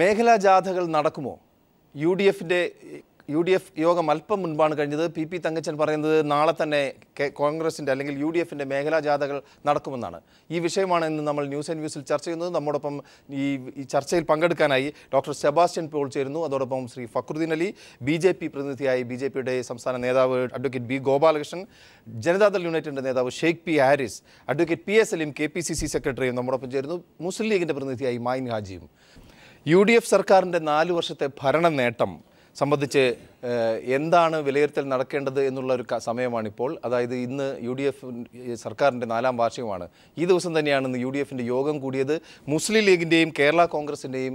മേഖലാ ജാഥകൾ നടക്കുമോ? U D F യോഗം അല്പം മുൻപാണ് കഴിഞ്ഞത്. പി തങ്കച്ചൻ പറയുന്നത് നാളെ തന്നെ കോൺഗ്രസിൻ്റെ അല്ലെങ്കിൽ UDFൻ്റെ മേഖലാ ജാഥകൾ നടക്കുമെന്നാണ്. ഈ വിഷയമാണ് ഇന്ന് നമ്മൾ ന്യൂസ് ആൻഡ് വ്യൂസിൽ ചർച്ച ചെയ്യുന്നത്. നമ്മോടൊപ്പം ഈ ചർച്ചയിൽ പങ്കെടുക്കാനായി ഡോക്ടർ സെബാസ്റ്റ്യൻ പോൾ ചേരുന്നു. അതോടൊപ്പം ശ്രീ ഫക്രുദ്ദീൻ അലി, BJP പ്രതിനിധിയായി BJPയുടെ സംസ്ഥാന നേതാവ് അഡ്വക്കേറ്റ് B ഗോപാലകൃഷ്ണൻ, ജനതാദൾ യുണൈറ്റഡിൻ്റെ നേതാവ് Sheikh P Haris, advocate PS Saleem KPCC സെക്രട്ടറിയും നമ്മോടൊപ്പം ചേരുന്നു. മുസ്ലിം ലീഗിൻ്റെ പ്രതിനിധിയായി മൈൻ ഹാജിയും. UDF സർക്കാരിൻ്റെ 4 വർഷത്തെ ഭരണ നേട്ടം സംബന്ധിച്ച് എന്താണ് വിലയിരുത്തൽ നടക്കേണ്ടത് എന്നുള്ള ഒരു സമയമാണിപ്പോൾ. അതായത് ഇന്ന് UDF സർക്കാരിൻ്റെ 4ാം വാർഷികമാണ്. ഈ ദിവസം തന്നെയാണ് ഇന്ന് UDFൻ്റെ യോഗം കൂടിയത്. മുസ്ലിം ലീഗിൻ്റെയും കേരള കോൺഗ്രസിൻ്റെയും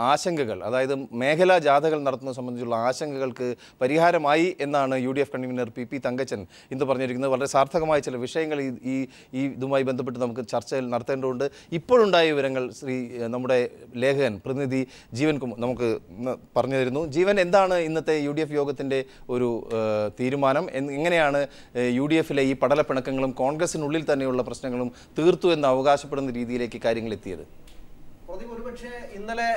ആശങ്കകൾ, അതായത് മേഖലാ ജാഥകൾ നടത്തുന്നത് സംബന്ധിച്ചുള്ള ആശങ്കകൾക്ക് പരിഹാരമായി എന്നാണ് UDF കൺവീനർ പി തങ്കച്ചൻ ഇന്ന് പറഞ്ഞിരിക്കുന്നത്. വളരെ സാർത്ഥകമായ ചില വിഷയങ്ങൾ ഇതുമായി ബന്ധപ്പെട്ട് നമുക്ക് ചർച്ചയിൽ നടത്തേണ്ടതുണ്ട്. ഇപ്പോഴുണ്ടായ വിവരങ്ങൾ നമ്മുടെ ലേഖകൻ പ്രതിനിധി ജീവൻ നമുക്ക് പറഞ്ഞു തരുന്നു. ജീവൻ, എന്താണ് ഇന്നത്തെ UDF യോഗത്തിൻ്റെ ഒരു തീരുമാനം? എങ്ങനെയാണ് UDFലെ ഈ പടലപ്പിണക്കങ്ങളും കോൺഗ്രസിനുള്ളിൽ തന്നെയുള്ള പ്രശ്നങ്ങളും തീർത്തു എന്ന് അവകാശപ്പെടുന്ന രീതിയിലേക്ക് കാര്യങ്ങൾ എത്തിയത്? ഒരുപക്ഷെ ഇന്നലെ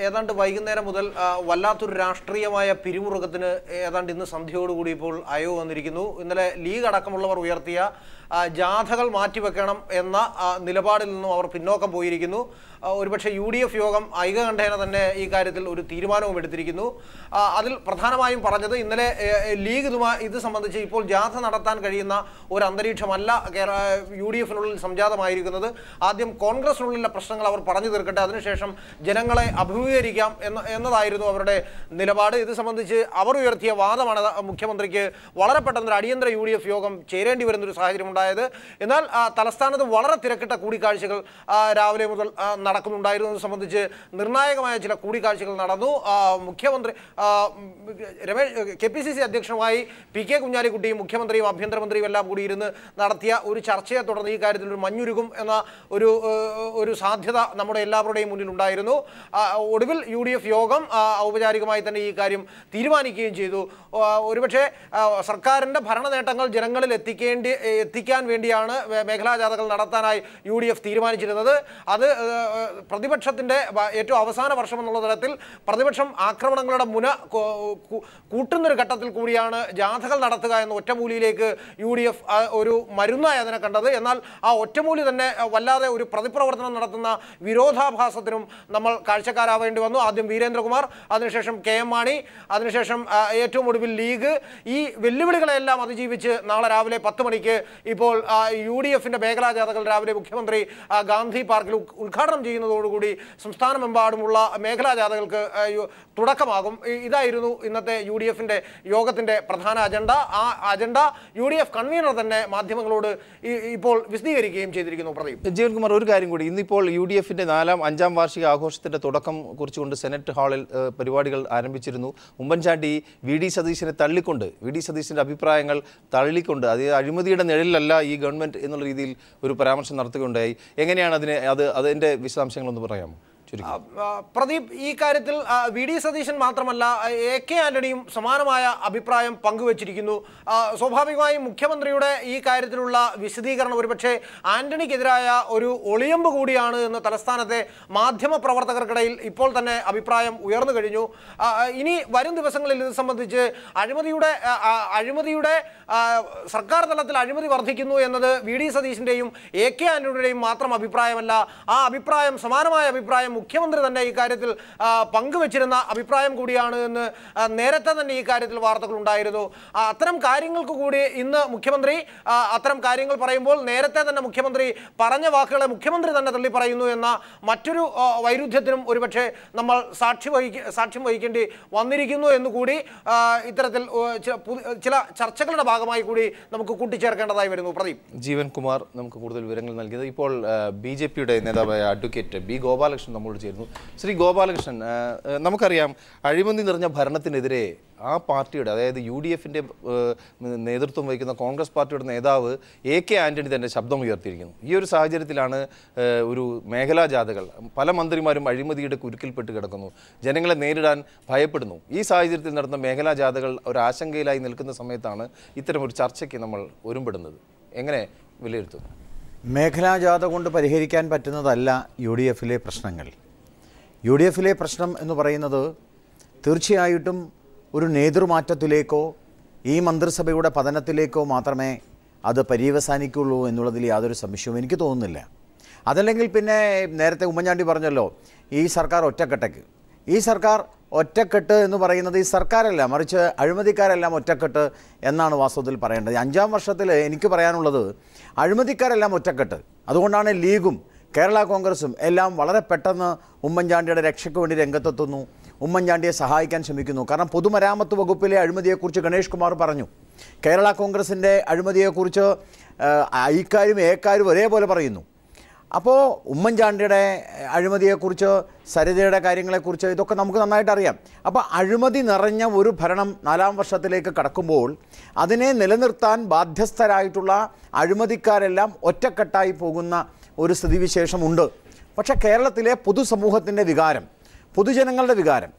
ഏതാണ്ട് വൈകുന്നേരം മുതൽ വല്ലാത്തൊരു രാഷ്ട്രീയമായ പിരിമുറുക്കത്തിന് ഏതാണ്ട് ഇന്ന് സന്ധ്യയോടുകൂടി ഇപ്പോൾ അയവ് വന്നിരിക്കുന്നു. ഇന്നലെ ലീഗ് അടക്കമുള്ളവർ ഉയർത്തിയ ജാഥകൾ മാറ്റിവെക്കണം എന്ന നിലപാടിൽ നിന്നും അവർ പിന്നോക്കം പോയിരിക്കുന്നു. ഒരുപക്ഷെ UDF യോഗം ഐകകണ്ഠേന തന്നെ ഈ കാര്യത്തിൽ ഒരു തീരുമാനവും എടുത്തിരിക്കുന്നു. അതിൽ പ്രധാനമായും പറഞ്ഞത് ഇന്നലെ ലീഗ് ഇത് സംബന്ധിച്ച് ഇപ്പോൾ ജാഥ നടത്താൻ കഴിയുന്ന ഒരു അന്തരീക്ഷമല്ല UDFനുള്ളിൽ സംജാതമായിരിക്കുന്നത്. ആദ്യം കോൺഗ്രസിനുള്ളിലെ പ്രശ്നങ്ങൾ അവർ പറഞ്ഞു തീർക്കട്ടെ, അതിനുശേഷം ജനങ്ങളെ അഭിമുഖീകരിക്കാം എന്നതായിരുന്നു അവരുടെ നിലപാട്. ഇത് സംബന്ധിച്ച് അവർ ഉയർത്തിയ വാദമാണ് മുഖ്യമന്ത്രിക്ക് വളരെ പെട്ടെന്ന് അടിയന്തര UDF യോഗം ചേരേണ്ടി വരുന്നൊരു സാഹചര്യം ഉണ്ടായത്. എന്നാൽ തലസ്ഥാനത്ത് വളരെ തിരക്കിട്ട കൂടിക്കാഴ്ചകൾ രാവിലെ മുതൽ നടക്കുന്നുണ്ടായിരുന്നു. ഇത് സംബന്ധിച്ച് നിർണായകമായ ചില കൂടിക്കാഴ്ചകൾ നടന്നു. മുഖ്യമന്ത്രി KPCC അധ്യക്ഷനുമായി PK കുഞ്ഞാലിക്കുട്ടിയും മുഖ്യമന്ത്രിയും ആഭ്യന്തരമന്ത്രിയും എല്ലാം കൂടി ഇരുന്ന് നടത്തിയ ഒരു ചർച്ചയെ തുടർന്ന് ഈ കാര്യത്തിൽ ഒരു മഞ്ഞുരുകും എന്ന ഒരു സാധ്യത നമ്മുടെ എല്ലാവരുടെയും മുന്നിൽ ഉണ്ടായിരുന്നു. ഒടുവിൽ UDF യോഗം ഔപചാരികമായി തന്നെ ഈ കാര്യം തീരുമാനിക്കുകയും ചെയ്തു. ഒരുപക്ഷെ സർക്കാരിൻ്റെ ഭരണ നേട്ടങ്ങൾ ജനങ്ങളിൽ എത്തിക്കാൻ വേണ്ടിയാണ് മേഖലാ ജാഥകൾ നടത്താനായി UDF തീരുമാനിച്ചിരുന്നത്. അത് പ്രതിപക്ഷത്തിൻ്റെ ഏറ്റവും അവസാന വർഷം എന്നുള്ള തലത്തിൽ പ്രതിപക്ഷം ആക്രമണങ്ങളുടെ മുന കൂട്ടുന്നൊരു ഘട്ടത്തിൽ കൂടിയാണ് ജാഥകൾ നടത്തുക എന്ന ഒറ്റമൂലിയിലേക്ക് UDF ഒരു മരുന്നായി അതിനെ കണ്ടത്. എന്നാൽ ആ ഒറ്റമൂലി തന്നെ വല്ലാതെ ഒരു പ്രതിപ്രവർത്തനം നടത്തുന്ന വിരോധാഭാസത്തിനും നമ്മൾ കാഴ്ചക്കാരാവേണ്ടി വന്നു. ആദ്യം വീരേന്ദ്രകുമാർ, അതിനുശേഷം KM മാണി, അതിനുശേഷം ഏറ്റവും ഒടുവിൽ ലീഗ്. ഈ വെല്ലുവിളികളെല്ലാം അതിജീവിച്ച് നാളെ രാവിലെ 10 മണിക്ക് ഇപ്പോൾ UDFൻ്റെ മേഖലാ ജാഥകൾ രാവിലെ മുഖ്യമന്ത്രി ഗാന്ധി പാർക്കിൽ ഉദ്ഘാടനം ചെയ്യുന്നതോടുകൂടി സംസ്ഥാനമെമ്പാടുമുള്ള മേഖലാ ജാഥകൾക്ക് തുടക്കമാകും. ഇതായിരുന്നു ഇന്നത്തെ UDFൻ്റെ യോഗത്തിൻ്റെ പ്രധാന അജണ്ട. ആ അജണ്ട UDF കൺവീനർ തന്നെ മാധ്യമങ്ങളോട് ഇപ്പോൾ വിശദീകരിക്കുകയും ചെയ്തിരിക്കുന്നു. പ്രദീപ്, ജീവൻകുമാർ, ഒരു കാര്യം കൂടി. ഇന്നിപ്പോൾ UDFൻ്റെ 5ാം വാർഷിക ആഘോഷത്തിൻ്റെ തുടക്കം കുറിച്ചുകൊണ്ട് സെനറ്റ് ഹാളിൽ പരിപാടികൾ ആരംഭിച്ചിരുന്നു. ഉമ്മൻചാണ്ടി VD സതീശനെ തള്ളിക്കൊണ്ട്, VD സതീശൻ്റെ അഭിപ്രായങ്ങൾ തള്ളിക്കൊണ്ട്, അത് അഴിമതിയുടെ നിഴലിലല്ല ഈ ഗവൺമെൻറ് എന്നുള്ള രീതിയിൽ ഒരു പരാമർശം നടത്തുകയുണ്ടായി. എങ്ങനെയാണ് അതിൻ്റെ വിശദാംശങ്ങളൊന്ന് പറയാമോ? പ്രദീപ്, ഈ കാര്യത്തിൽ VD സതീശൻ മാത്രമല്ല AK ആന്റണിയും സമാനമായ അഭിപ്രായം പങ്കുവച്ചിരിക്കുന്നു. സ്വാഭാവികമായും മുഖ്യമന്ത്രിയുടെ ഈ കാര്യത്തിലുള്ള വിശദീകരണം ഒരുപക്ഷെ ആന്റണിക്കെതിരായ ഒരു ഒളിയമ്പ് കൂടിയാണ് എന്ന് തലസ്ഥാനത്തെ മാധ്യമ പ്രവർത്തകർക്കിടയിൽ ഇപ്പോൾ തന്നെ അഭിപ്രായം ഉയർന്നു കഴിഞ്ഞു. ഇനി വരും ദിവസങ്ങളിൽ ഇത് സംബന്ധിച്ച് അഴിമതിയുടെ സർക്കാർ തലത്തിൽ അഴിമതി വർദ്ധിക്കുന്നു എന്നത് VD സതീശൻ്റെയും AK ആന്റണിയുടെയും മാത്രം അഭിപ്രായമല്ല. ആ അഭിപ്രായം, സമാനമായ അഭിപ്രായം മുഖ്യമന്ത്രി തന്നെ ഈ കാര്യത്തിൽ പങ്കുവച്ചിരുന്ന അഭിപ്രായം കൂടിയാണ് എന്ന് നേരത്തെ തന്നെ ഈ കാര്യത്തിൽ വാർത്തകൾ ഉണ്ടായിരുന്നു. അത്തരം കാര്യങ്ങൾക്ക് കൂടി ഇന്ന് മുഖ്യമന്ത്രി അത്തരം കാര്യങ്ങൾ പറയുമ്പോൾ നേരത്തെ തന്നെ മുഖ്യമന്ത്രി പറഞ്ഞ വാക്കുകളെ മുഖ്യമന്ത്രി തന്നെ തള്ളി പറയുന്നു എന്ന മറ്റൊരു വൈരുദ്ധ്യത്തിനും ഒരുപക്ഷെ നമ്മൾ സാക്ഷ്യം വഹിക്കേണ്ടി വന്നിരിക്കുന്നു എന്നുകൂടി ഇത്തരത്തിൽ ചില ചർച്ചകളുടെ ഭാഗമായി കൂടി നമുക്ക് കൂട്ടിച്ചേർക്കേണ്ടതായി വരുന്നു. പ്രദീപ്, ജീവൻകുമാർ നമുക്ക് കൂടുതൽ വിവരങ്ങൾ നൽകിയത്. ഇപ്പോൾ BJPയുടെ നേതാവായ അഡ്വക്കേറ്റ് B ഗോപാലകൃഷ്ണൻ നമ്മോട് ചേരുന്നു. ശ്രീ ഗോപാലകൃഷ്ണൻ, നമുക്കറിയാം അഴിമതി നിറഞ്ഞ ഭരണത്തിനെതിരെ ആ പാർട്ടിയുടെ, അതായത് UDFൻ്റെ നേതൃത്വം വഹിക്കുന്ന കോൺഗ്രസ് പാർട്ടിയുടെ നേതാവ് AK ആന്റണി തന്നെ ശബ്ദം ഉയർത്തിയിരിക്കുന്നു. ഈ ഒരു സാഹചര്യത്തിലാണ് ഒരു മേഖലാ ജാഥകൾ, പല മന്ത്രിമാരും അഴിമതിയുടെ കുരുക്കിൽപ്പെട്ട് കിടക്കുന്നു, ജനങ്ങളെ നേരിടാൻ ഭയപ്പെടുന്നു. ഈ സാഹചര്യത്തിൽ നടന്ന മേഖലാ ജാഥകൾ ഒരു ആശങ്കയിലായി നിൽക്കുന്ന സമയത്താണ് ഇത്തരമൊരു ചർച്ചയ്ക്ക് നമ്മൾ ഒരുമ്പെടുന്നത്. എങ്ങനെ വിലയിരുത്തുന്നു? മേഖലാ ജാഥ കൊണ്ട് പരിഹരിക്കാൻ പറ്റുന്നതല്ല UDFലെ പ്രശ്നങ്ങൾ. UDFിലെ പ്രശ്നം എന്ന് പറയുന്നത് തീർച്ചയായിട്ടും ഒരു നേതൃമാറ്റത്തിലേക്കോ ഈ മന്ത്രിസഭയുടെ പതനത്തിലേക്കോ മാത്രമേ അത് പര്യവസാനിക്കുള്ളൂ എന്നുള്ളതിൽ യാതൊരു സംശയവും എനിക്ക് തോന്നുന്നില്ല. അതല്ലെങ്കിൽ പിന്നെ നേരത്തെ ഉമ്മൻചാണ്ടി പറഞ്ഞല്ലോ, ഈ സർക്കാർ ഒറ്റക്കെട്ടയ്ക്ക്. ഈ സർക്കാർ ഒറ്റക്കെട്ട് എന്ന് പറയുന്നത് ഈ സർക്കാരല്ല, മറിച്ച് അഴിമതിക്കാരെല്ലാം ഒറ്റക്കെട്ട് എന്നാണ് വാസ്തവത്തിൽ പറയേണ്ടത്. 5-ാം വർഷത്തിൽ എനിക്ക് പറയാനുള്ളത് അഴിമതിക്കാരെല്ലാം ഒറ്റക്കെട്ട്. അതുകൊണ്ടാണ് ലീഗും കേരള കോൺഗ്രസും എല്ലാം വളരെ പെട്ടെന്ന് ഉമ്മൻചാണ്ടിയുടെ രക്ഷയ്ക്ക് വേണ്ടി രംഗത്തെത്തുന്നു, ഉമ്മൻചാണ്ടിയെ സഹായിക്കാൻ ശ്രമിക്കുന്നു. കാരണം പൊതുമരാമത്ത് വകുപ്പിലെ അഴിമതിയെക്കുറിച്ച് ഗണേഷ് കുമാർ പറഞ്ഞു, കേരള കോൺഗ്രസിൻ്റെ അഴിമതിയെക്കുറിച്ച് ഐക്കാരും ഏക്കാരും ഒരേപോലെ പറയുന്നു. അപ്പോൾ ഉമ്മൻചാണ്ടിയുടെ അഴിമതിയെക്കുറിച്ച്, സരിതയുടെ കാര്യങ്ങളെക്കുറിച്ച് ഇതൊക്കെ നമുക്ക് നന്നായിട്ട് അറിയാം. അപ്പോൾ അഴിമതി നിറഞ്ഞ ഒരു ഭരണം 4-ാം വർഷത്തിലേക്ക് കടക്കുമ്പോൾ അതിനെ നിലനിർത്താൻ ബാധ്യസ്ഥരായിട്ടുള്ള അഴിമതിക്കാരെല്ലാം ഒറ്റക്കെട്ടായി പോകുന്ന ഒരു സ്ഥിതിവിശേഷമുണ്ട്. പക്ഷേ കേരളത്തിലെ പൊതുസമൂഹത്തിൻ്റെ വികാരം, പൊതുജനങ്ങളുടെ വികാരം,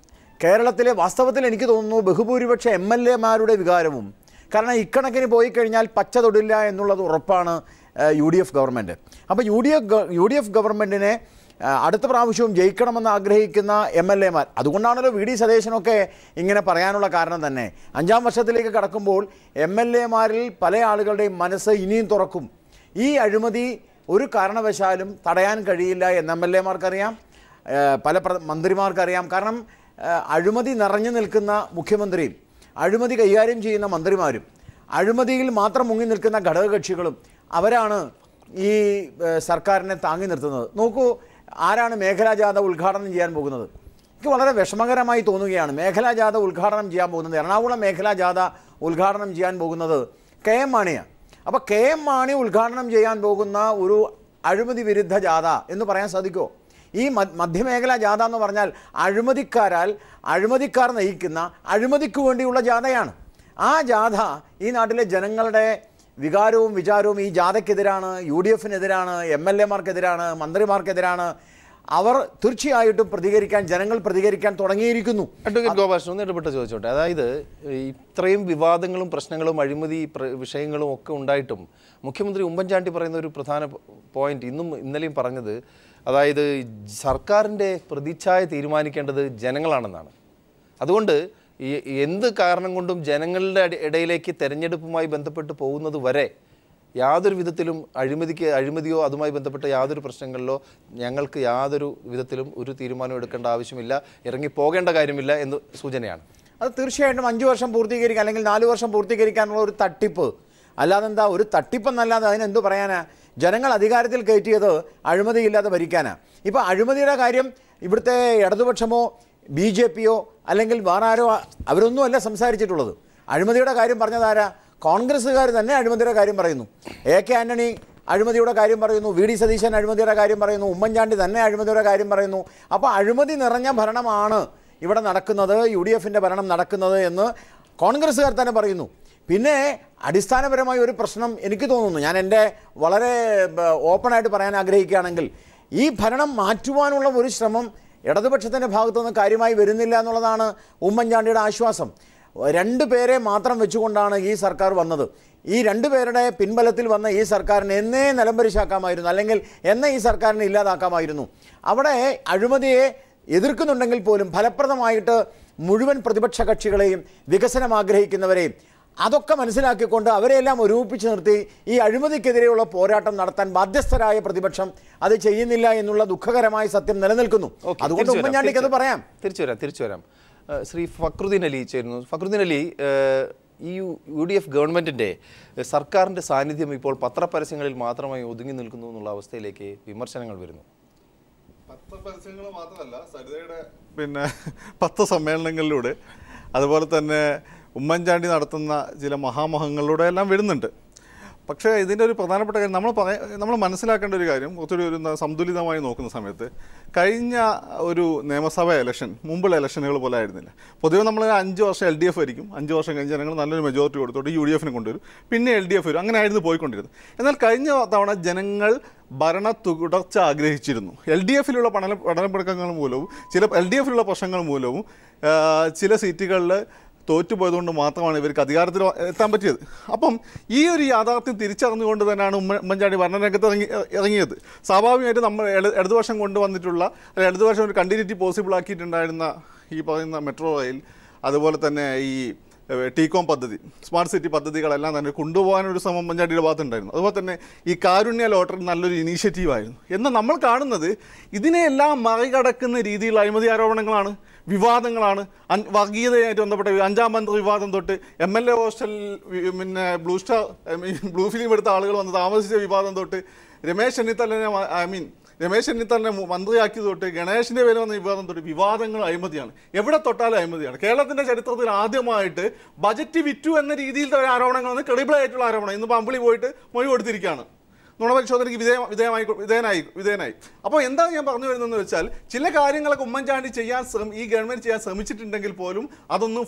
കേരളത്തിലെ വാസ്തവത്തിൽ എനിക്ക് തോന്നുന്നു ബഹുഭൂരിപക്ഷ MLA-മാരുടെ വികാരവും, കാരണം ഇക്കണക്കിന് പോയി കഴിഞ്ഞാൽ പച്ച തൊടില്ല എന്നുള്ളത് ഉറപ്പാണ് UDF ഗവൺമെൻറ്. അപ്പോൾ UDF ഗവൺമെൻറ്റിനെ അടുത്ത പ്രാവശ്യവും ജയിക്കണമെന്ന് ആഗ്രഹിക്കുന്ന MLA-മാർ, അതുകൊണ്ടാണല്ലോ VD സതീശനൊക്കെ ഇങ്ങനെ പറയാനുള്ള കാരണം തന്നെ. 5-ാം വർഷത്തിലേക്ക് കടക്കുമ്പോൾ MLA-മാരിൽ പല ആളുകളുടെയും മനസ്സ് ഇനിയും തുറക്കും. ഈ അഴിമതി ഒരു കാരണവശാലും തടയാൻ കഴിയില്ല എന്ന് MLA-മാർക്കറിയാം, പല മന്ത്രിമാർക്കറിയാം. കാരണം അഴിമതി നിറഞ്ഞു നിൽക്കുന്ന മുഖ്യമന്ത്രിയും അഴിമതി കൈകാര്യം ചെയ്യുന്ന മന്ത്രിമാരും അഴിമതിയിൽ മാത്രം മുങ്ങി നിൽക്കുന്ന ഘടകകക്ഷികളും അവരാണ് ഈ സർക്കാരിനെ താങ്ങി നിർത്തുന്നത്. നോക്കൂ, ആരാണ് മേഖലാ ജാഥ ഉദ്ഘാടനം ചെയ്യാൻ പോകുന്നത്? എനിക്ക് വളരെ വിഷമകരമായി തോന്നുകയാണ്. മേഖലാ ജാഥ ഉദ്ഘാടനം ചെയ്യാൻ പോകുന്നത്, എറണാകുളം മേഖലാ ജാഥ ഉദ്ഘാടനം ചെയ്യാൻ പോകുന്നത് KM മാണിയാണ്. അപ്പോൾ KM മാണി ഉദ്ഘാടനം ചെയ്യാൻ പോകുന്ന ഒരു അഴിമതി വിരുദ്ധ ജാഥ എന്ന് പറയാൻ സാധിക്കുമോ? ഈ മധ്യമേഖലാ ജാഥ എന്ന് പറഞ്ഞാൽ അഴിമതിക്കാർ നയിക്കുന്ന അഴിമതിക്ക് വേണ്ടിയുള്ള ജാഥയാണ്. ആ ജാഥ ഈ നാട്ടിലെ ജനങ്ങളുടെ വികാരവും വിചാരവും ഈ ജാഥയ്ക്കെതിരാണ്, UDFിനെതിരാണ്, MLA-മാർക്കെതിരാണ്, മന്ത്രിമാർക്കെതിരാണ്. അവർ തീർച്ചയായിട്ടും ജനങ്ങൾ പ്രതികരിക്കാൻ തുടങ്ങിയിരിക്കുന്നു. അഡ്വക്കേറ്റ് ഗോപാലകൃഷ്ണൻ ഒന്ന് ഇടപെട്ട് ചോദിച്ചോട്ടെ. അതായത് ഇത്രയും വിവാദങ്ങളും പ്രശ്നങ്ങളും അഴിമതി വിഷയങ്ങളും ഒക്കെ ഉണ്ടായിട്ടും മുഖ്യമന്ത്രി ഉമ്മൻചാണ്ടി പറയുന്ന ഒരു പ്രധാന പോയിന്റ് ഇന്നലെയും പറഞ്ഞത്, അതായത് സർക്കാരിൻ്റെ പ്രതിച്ഛായ തീരുമാനിക്കേണ്ടത് ജനങ്ങളാണെന്നാണ്. അതുകൊണ്ട് എന്ത് കാരണം കൊണ്ടും ജനങ്ങളുടെ ഇടയിലേക്ക് തെരഞ്ഞെടുപ്പുമായി ബന്ധപ്പെട്ട് പോകുന്നത് വരെ യാതൊരു വിധത്തിലും അഴിമതിയോ അതുമായി ബന്ധപ്പെട്ട യാതൊരു പ്രശ്നങ്ങളിലോ ഞങ്ങൾക്ക് യാതൊരു വിധത്തിലും ഒരു തീരുമാനം എടുക്കേണ്ട ആവശ്യമില്ല, ഇറങ്ങിപ്പോകേണ്ട കാര്യമില്ല എന്ന് സൂചനയാണ്. അത് തീർച്ചയായിട്ടും 5 വർഷം പൂർത്തീകരിക്കാൻ അല്ലെങ്കിൽ 4 വർഷം പൂർത്തീകരിക്കാനുള്ള ഒരു തട്ടിപ്പ്, അല്ലാതെ എന്താ ഒരു തട്ടിപ്പെന്നല്ലാതെ അതിനെന്ത് പറയാനാ? ജനങ്ങൾ അധികാരത്തിൽ കയറ്റിയത് അഴിമതിയില്ലാതെ ഭരിക്കാനാണ്. ഇപ്പോൾ അഴിമതിയുടെ കാര്യം ഇവിടുത്തെ ഇടതുപക്ഷമോ BJPയോ അല്ലെങ്കിൽ വേറെ ആരോ അവരൊന്നുമല്ല സംസാരിച്ചിട്ടുള്ളത്. അഴിമതിയുടെ കാര്യം പറഞ്ഞതാരാ? കോൺഗ്രസ്സുകാർ തന്നെ അഴിമതിയുടെ കാര്യം പറയുന്നു. AK ആന്റണി അഴിമതിയുടെ കാര്യം പറയുന്നു, VD സതീശൻ അഴിമതിയുടെ കാര്യം പറയുന്നു, ഉമ്മൻചാണ്ടി തന്നെ അഴിമതിയുടെ കാര്യം പറയുന്നു. അപ്പോൾ അഴിമതി നിറഞ്ഞ ഭരണമാണ് ഇവിടെ നടക്കുന്നത്, UDFിൻ്റെ ഭരണം നടക്കുന്നത് എന്ന് കോൺഗ്രസ്സുകാർ തന്നെ പറയുന്നു. പിന്നെ അടിസ്ഥാനപരമായ ഒരു പ്രശ്നം എനിക്ക് തോന്നുന്നു, ഞാൻ എൻ്റെ വളരെ ഓപ്പണായിട്ട് പറയാൻ ആഗ്രഹിക്കുകയാണെങ്കിൽ, ഈ ഭരണം മാറ്റുവാനുള്ള ഒരു ശ്രമം ഇടതുപക്ഷത്തിൻ്റെ ഭാഗത്തുനിന്ന് കാര്യമായി വരുന്നില്ല എന്നുള്ളതാണ് ഉമ്മൻചാണ്ടിയുടെ ആശ്വാസം. 2 പേരെ മാത്രം വെച്ചുകൊണ്ടാണ് ഈ സർക്കാർ വന്നത്. ഈ 2 പേരുടെ പിൻബലത്തിൽ വന്ന ഈ സർക്കാരിനെ എന്നേ നിലംപരിശാക്കാമായിരുന്നു, അല്ലെങ്കിൽ എന്നേ ഈ സർക്കാരിനെ ഇല്ലാതാക്കാമായിരുന്നു. അവിടെ അഴിമതിയെ എതിർക്കുന്നുണ്ടെങ്കിൽ പോലും ഫലപ്രദമായിട്ട് മുഴുവൻ പ്രതിപക്ഷ കക്ഷികളെയും വികസനം ആഗ്രഹിക്കുന്നവരെയും അതൊക്കെ മനസ്സിലാക്കിക്കൊണ്ട് അവരെല്ലാം ഒരുമിപ്പിച്ച് നിർത്തി ഈ അഴിമതിക്കെതിരെയുള്ള പോരാട്ടം നടത്താൻ ബാധ്യസ്ഥരായ പ്രതിപക്ഷം അത് ചെയ്യുന്നില്ല എന്നുള്ള ദുഃഖകരമായ സത്യം നിലനിൽക്കുന്നു. അതുകൊണ്ട് ഉമ്മൻചാണ്ടിക്ക് അത് പറയാം. തിരിച്ചു വരാം. ശ്രീ ഫക്രുദ്ദീൻ അലി ചേരുന്നു. ഫക്രുദ്ദീൻ അലി, ഈ UDF ഗവൺമെൻറ്റിൻ്റെ സർക്കാരിൻ്റെ സാന്നിധ്യം ഇപ്പോൾ പത്രപരസ്യങ്ങളിൽ മാത്രമായി ഒതുങ്ങി നിൽക്കുന്നു എന്നുള്ള അവസ്ഥയിലേക്ക് വിമർശനങ്ങൾ വരുന്നു. പത്രപരസ്യങ്ങൾ മാത്രമല്ല, സരിതയുടെ പത്രസമ്മേളനങ്ങളിലൂടെ അതുപോലെ തന്നെ ഉമ്മൻചാണ്ടി നടത്തുന്ന ചില മഹാമഹങ്ങളിലൂടെ എല്ലാം വരുന്നുണ്ട്. പക്ഷേ ഇതിൻ്റെ ഒരു പ്രധാനപ്പെട്ട കാര്യം നമ്മൾ മനസ്സിലാക്കേണ്ട ഒരു കാര്യം, ഒത്തിരി ഒരു സന്തുലിതമായി നോക്കുന്ന സമയത്ത് കഴിഞ്ഞ ഒരു നിയമസഭാ ഇലക്ഷൻ മുമ്പുള്ള ഇലക്ഷനുകൾ പോലെ ആയിരുന്നില്ല. പൊതുവെ നമ്മൾ 5 വർഷം LDF ആയിരിക്കും, 5 വർഷം കഴിഞ്ഞ് ജനങ്ങൾ നല്ലൊരു മെജോറിറ്റി കൊടുത്തോട്ട് UDFിനെ കൊണ്ടുവരും, പിന്നെ LDF വരും, അങ്ങനെ ആയിരുന്നു പോയിക്കൊണ്ടിരുന്നത്. എന്നാൽ കഴിഞ്ഞ തവണ ജനങ്ങൾ ഭരണ തുടർച്ച ആഗ്രഹിച്ചിരുന്നു. LDFിലുള്ള പഠനപ്പിണക്കങ്ങൾ മൂലവും LDFിലുള്ള പ്രശ്നങ്ങൾ മൂലവും ചില സീറ്റുകളിൽ തോറ്റുപോയതുകൊണ്ട് മാത്രമാണ് ഇവർക്ക് അധികാരത്തിൽ എത്താൻ പറ്റിയത്. അപ്പം ഈ ഒരു യാഥാർത്ഥ്യം തിരിച്ചറിഞ്ഞുകൊണ്ട് തന്നെയാണ് ഉമ്മൻചാണ്ടി ഭരണരംഗത്ത് ഇറങ്ങിയത്. സ്വാഭാവികമായിട്ട് നമ്മൾ ഇടതുപക്ഷം കൊണ്ടുവന്നിട്ടുള്ള ഇടതുപക്ഷം ഒരു കണ്ടിന്യൂറ്റി പോസിബിൾ ആക്കിയിട്ടുണ്ടായിരുന്ന ഈ പറയുന്ന മെട്രോ റെയിൽ, അതുപോലെ തന്നെ ഈ ടീകോം പദ്ധതി, സ്മാർട്ട് സിറ്റി പദ്ധതികളെല്ലാം തന്നെ കൊണ്ടുപോകാനൊരു ശ്രമം ഉമ്മൻചാണ്ടിയുടെ ഭാഗത്തുണ്ടായിരുന്നു. അതുപോലെ തന്നെ ഈ കാരുണ്യ ലോട്ടറി നല്ലൊരു ഇനീഷ്യേറ്റീവായിരുന്നു. എന്നാൽ നമ്മൾ കാണുന്നത് ഇതിനെല്ലാം മറികടക്കുന്ന രീതിയിലുള്ള അഴിമതി ആരോപണങ്ങളാണ്, വിവാദങ്ങളാണ്. വർഗീയതയായിട്ട് ബന്ധപ്പെട്ട 5-ാം മന്ത്രി വിവാദം തൊട്ട് MLA ഹോസ്റ്റൽ പിന്നെ ബ്ലൂ ഫിലിം എടുത്ത ആളുകൾ വന്ന് താമസിച്ച വിവാദം തൊട്ട് രമേശ് ചെന്നിത്തലിനെ മന്ത്രിയാക്കിയത് തൊട്ട് ഗണേഷിൻ്റെ പേര് വന്ന വിവാദം തൊട്ട് വിവാദങ്ങൾ അഴിമതിയാണ്. എവിടെ തൊട്ടാലും അഴിമതിയാണ്. കേരളത്തിൻ്റെ ചരിത്രത്തിൽ ആദ്യമായിട്ട് ബജറ്റ് വിറ്റു എന്ന രീതിയിലത്തെ ഒരു ആരോപണങ്ങളാണ്, ക്രെഡിബിൾ ആയിട്ടുള്ള ആരോപണം. ഇന്ന് പമ്പിളി പോയിട്ട് മൊഴി കൊടുത്തിരിക്കുകയാണ്, നുണപരിശോധനയ്ക്ക് വിധേയനായി. അപ്പോൾ എന്താണ് ഞാൻ പറഞ്ഞു വരുന്നതെന്ന് വെച്ചാൽ, ചില കാര്യങ്ങളൊക്കെ ഉമ്മൻചാണ്ടി ഈ ഗവൺമെൻറ് ചെയ്യാൻ ശ്രമിച്ചിട്ടുണ്ടെങ്കിൽ പോലും അതൊന്നും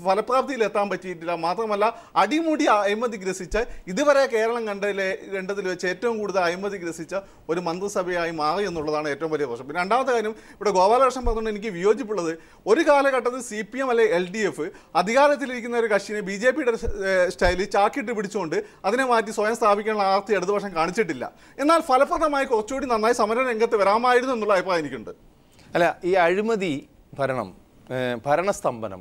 ഫലപ്രാപ്തിയിൽ എത്താൻ പറ്റിയിട്ടില്ല. മാത്രമല്ല അടിമുടി അഴിമതി ഗ്രസിച്ച, ഇതുവരെ കേരളം കണ്ടതിൽ വെച്ച് ഏറ്റവും കൂടുതൽ അഴിമതി ഗ്രസിച്ച ഒരു മന്ത്രിസഭയായി മാറി എന്നുള്ളതാണ് ഏറ്റവും വലിയ പ്രശ്നം. പിന്നെ രണ്ടാമത്തെ കാര്യം, ഇവിടെ ഗോപാലകൃഷ്ണൻ പറഞ്ഞുകൊണ്ട് എനിക്ക് വിയോജിപ്പുള്ളത്, ഒരു കാലഘട്ടത്തിൽ CPM അല്ലെങ്കിൽ LDF അധികാരത്തിലിരിക്കുന്ന ഒരു കക്ഷിനെ BJPയുടെ സ്റ്റൈലിൽ ചാക്കിട്ട് പിടിച്ചുകൊണ്ട് അതിനെ മാറ്റി സ്വയം സ്ഥാപിക്കാനുള്ള ആർത്തി ഇടതുപക്ഷം കാണിച്ചിട്ടില്ല. എന്നാൽ ഫലപ്രദമായി കുറച്ചുകൂടി നന്നായി സമര രംഗത്ത് വരാമായിരുന്നു എന്നുള്ള അഭിപ്രായം എനിക്കുണ്ട്. അല്ല, ഈ അഴിമതി ഭരണസ്തംഭനം,